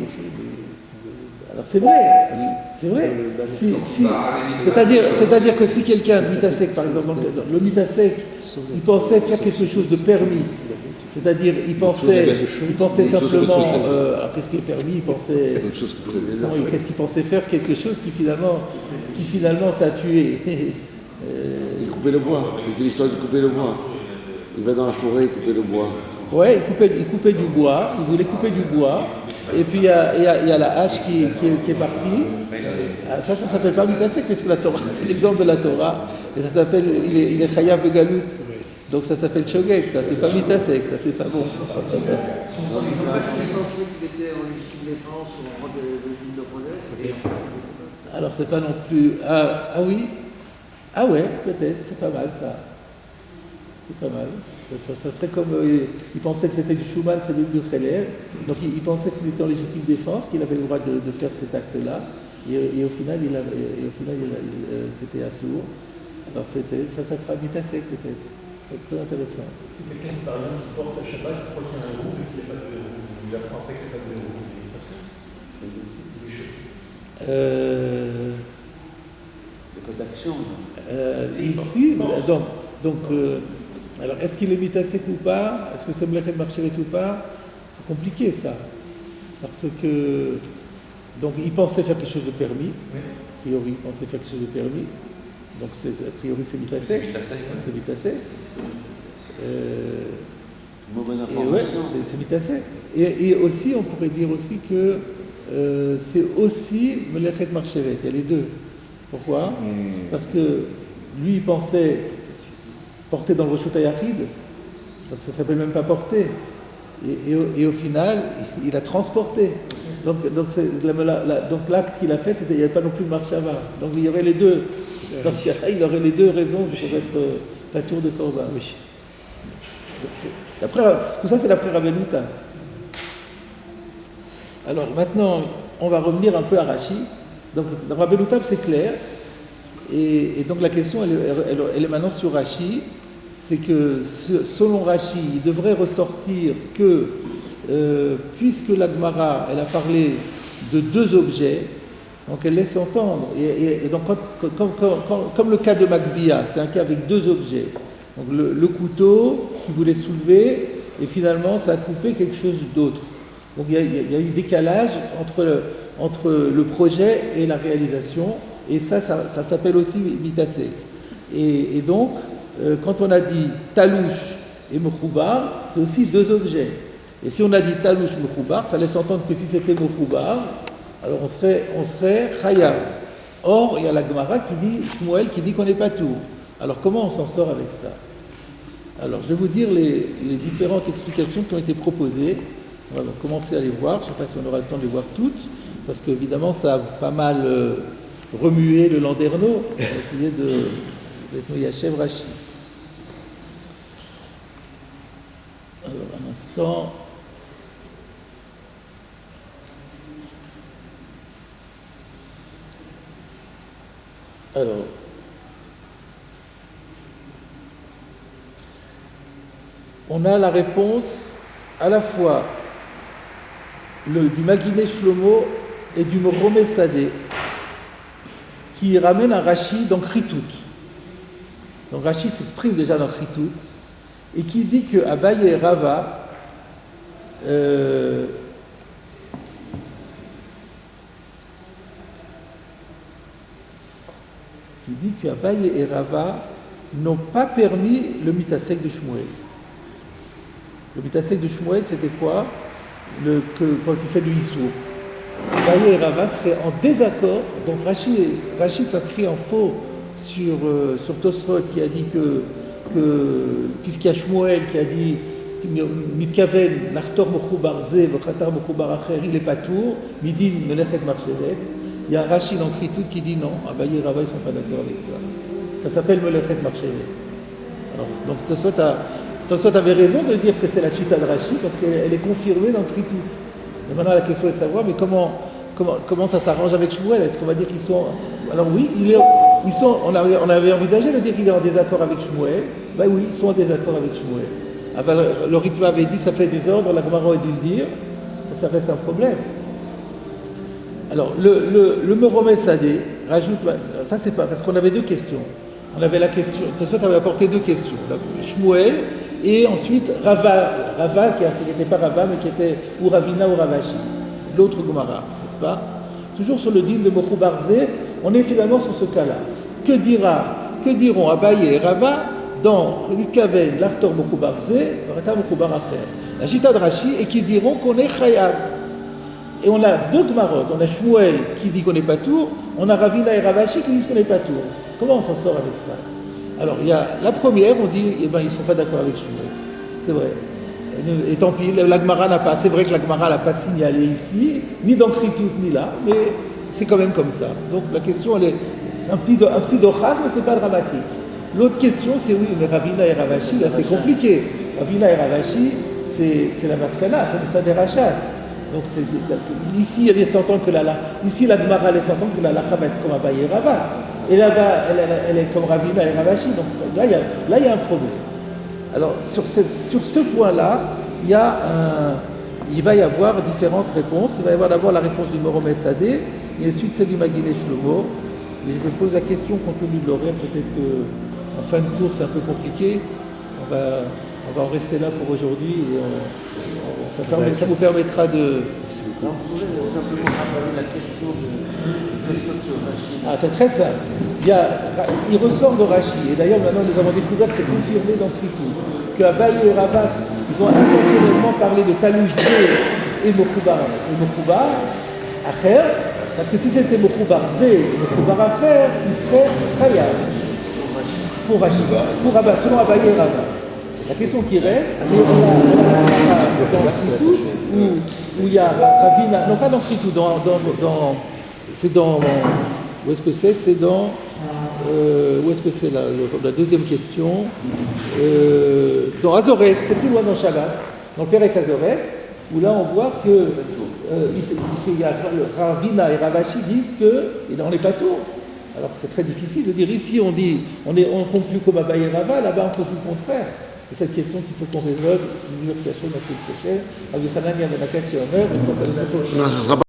Alors c'est vrai. C'est-à-dire que si quelqu'un, Mitasek par exemple, le Mitasek, il pensait faire quelque chose de permis, c'est-à-dire il pensait simplement, alors qu'est-ce qui est permis, qu'est-ce qu'il pensait faire quelque chose qui finalement ça a tué. Il coupait le bois, c'était l'histoire de couper le bois. Il va dans la forêt couper le bois. Ouais, il coupait du bois, il voulait couper du bois. Et puis il y a la hache qui est partie. Ça s'appelle pas Mitasek, parce que la Torah, c'est l'exemple de la Torah. Et ça s'appelle, il est Chayav Begalut. Donc ça s'appelle Shogeg, ça c'est pas Mitasek, ça c'est pas bon. On pensait qu'il était en légitime défense ou en droit de procès. Alors c'est pas non plus. Ah oui. Ah ouais, peut-être, c'est pas mal ça. C'est pas mal. Ça serait comme. Il pensait que c'était du Shuman, c'est du Kheler. Donc il pensait qu'il était en légitime défense, qu'il avait le droit de faire cet acte-là. Et au final, c'était Assour. Alors ça sera Mitasek peut-être. C'est très intéressant. Quelqu'un par exemple qui porte à Shabbat, qui croit qu'il y a un verrou et qu'il n'y a pas de verrou. Il apprend après qu'il n'y a pas de verrou. Il est chaud. Alors, est-ce qu'il est Mitasek ou pas? Est-ce que c'est Melechet Marchevet ou pas? C'est compliqué ça. Parce que. Donc, il pensait faire quelque chose de permis. A priori, il pensait faire quelque chose de permis. Donc, a priori, c'est Mitasek. C'est Mitasek. Mauvaise Et ouais, information. c'est Mitasek. Et aussi, on pourrait dire aussi que c'est aussi Melechet Marchevet. Il y a les deux. Pourquoi? Parce que lui, il pensait porter dans le Reshut HaYachid, donc ça ne s'appelle même pas porter. Et au final, il a transporté. Donc l'acte qu'il a fait, il n'y avait pas non plus le marchava. Donc il y aurait les deux. Dans ce cas-là, il aurait les deux raisons pour être patour de korban. Oui. Après, tout ça, c'est d'après Rabbenuta. Alors maintenant, on va revenir un peu à Rashi. Donc dans Rabbenuta, c'est clair. Et donc la question, elle est maintenant sur Rashi. C'est que selon Rashi, il devrait ressortir que puisque la Gemara, elle a parlé de deux objets, donc elle laisse entendre, et donc comme le cas de Magbia, c'est un cas avec deux objets. Donc le couteau qui voulait soulever, et finalement ça a coupé quelque chose d'autre. Donc il y a eu décalage entre le projet et la réalisation, et ça s'appelle aussi mitasek. Et donc, quand on a dit talouche et mechoubar, c'est aussi deux objets. Et si on a dit talouche mechoubar, ça laisse entendre que si c'était mechoubar, alors on serait chayab. Or, il y a la Gemara qui dit, Shmuel qui dit qu'on n'est pas tout. Alors comment on s'en sort avec ça? Alors je vais vous dire les différentes explications qui ont été proposées. On va commencer à les voir, je ne sais pas si on aura le temps de les voir toutes, parce qu'évidemment ça a pas mal remué le Landerneau, qui est de Yashev Rashi. Alors un instant. Alors, on a la réponse à la fois du Maginé Shlomo et du Moromé Sadeh, qui ramène un Rashi dans Kritout. Donc Rashi s'exprime déjà dans Kritout, et qui dit que Abaye et Rava qui dit qu'Abaye et Rava n'ont pas permis le mitasek de Shmuel. Le mitasek de Shmuel, c'était quoi? Quand il fait du Issour. Abaye et Rava seraient en désaccord. Donc Rashi s'inscrit en faux sur Tosfot qui a dit que puisqu'il y a Shmuel qui a dit Mitkaven, l'Achtor Mechoubar Ze, V'chatar Mechoubar Acher, il n'est pas tour, Midin Melechet Marchevet. Il y a un Rashi dans Kritout qui dit non, Abaye et Rava ils ne sont pas d'accord avec ça. Ça s'appelle Melechet Marchevet. Alors, donc Tosfot avait raison de dire que c'est la chita de Rashi parce qu'elle est confirmée dans Kritout. Et maintenant la question est de savoir, mais comment ça s'arrange avec Shmuel? Est-ce qu'on va dire qu'ils sont... Alors oui, on avait envisagé de dire qu'il est en désaccord avec Shmuel. Ben oui, ils sont en désaccord avec Shmuel. Alors, le Ritva avait dit ça fait désordre, la Gemara aurait dû le dire, ça reste un problème. Alors, le Moromé Sadeh rajoute, ça c'est pas, parce qu'on avait deux questions. On avait la question, Tosfot avait apporté deux questions, Shmuel et ensuite Rava qui n'était pas Rava mais qui était ou Ravina ou Ravashi, l'autre Gemara, n'est-ce pas? Toujours sur le din de Mechoubar Ze, on est finalement sur ce cas-là. Que diront Abaye et Rava dans Ritkaven, l'Achtor Mechoubar Ze, V'chatar Mechoubar Acher, la chita de Rashi, et qui diront qu'on est chayav. Et on a deux Gemarot, on a Shmuel qui dit qu'on n'est pas tour, on a Ravina et Ravashi qui disent qu'on n'est pas tour. Comment on s'en sort avec ça? Alors, il y a la première, on dit, ils ne sont pas d'accord avec Shmuel. C'est vrai. Et tant pis, la Gemara n'a pas, c'est vrai que la Gemara n'a pas signalé ici, ni dans Kritout, ni là, mais c'est quand même comme ça. Donc la question, elle est un petit dochat, mais c'est pas dramatique. L'autre question, c'est oui, mais Ravina et Ravashi, là c'est compliqué. Ravina et Ravashi, c'est la maskana, c'est le Sader Hachas. Donc ici, elle laisse entendre que ici la Gemara laisse entendre que la lacha va être comme Abaye et Rava. Et là-bas, elle est comme Ravina et Ravashi. Donc là, il y a un problème. Alors, sur ce point-là, il va y avoir différentes réponses. Il va y avoir d'abord la réponse du Moromé Sadeh, et ensuite celle du Maginé Shlomo. Mais je me pose la question, compte tenu de l'horaire, peut-être qu'en fin de cours, c'est un peu compliqué. On va en rester là pour aujourd'hui. Ça vous permettra de... Vous pouvez simplement rappeler la question de sur Rashi. Ah, c'est très simple. Il ressort de Rashi. Et d'ailleurs, maintenant, nous avons découvert que c'est confirmé dans Kritout. Que Abaye et Rava, ils ont intentionnellement parlé de Talouch et Mechoubar Acher. Parce que si c'était Mechoubar Zé et Mechoubar Acher, il serait Chayav. Pour Rashi. Pour Rava, selon Abaye et Rava. La question qui reste, on a dans Critou, où il y a Ravina, non pas dans Critou, c'est dans, où est-ce que c'est dans, où est-ce que c'est la deuxième question, dans Azoret, c'est plus loin dans Shabbat, dans le Perek Azoret, où là on voit que qu'il y a Ravina et Ravashi disent que dans les bateaux, alors que c'est très difficile de dire ici on dit on conclut comme Abaye et Rava, là-bas on conclut le contraire. C'est cette question qu'il faut qu'on résolve. Non, ce sera pas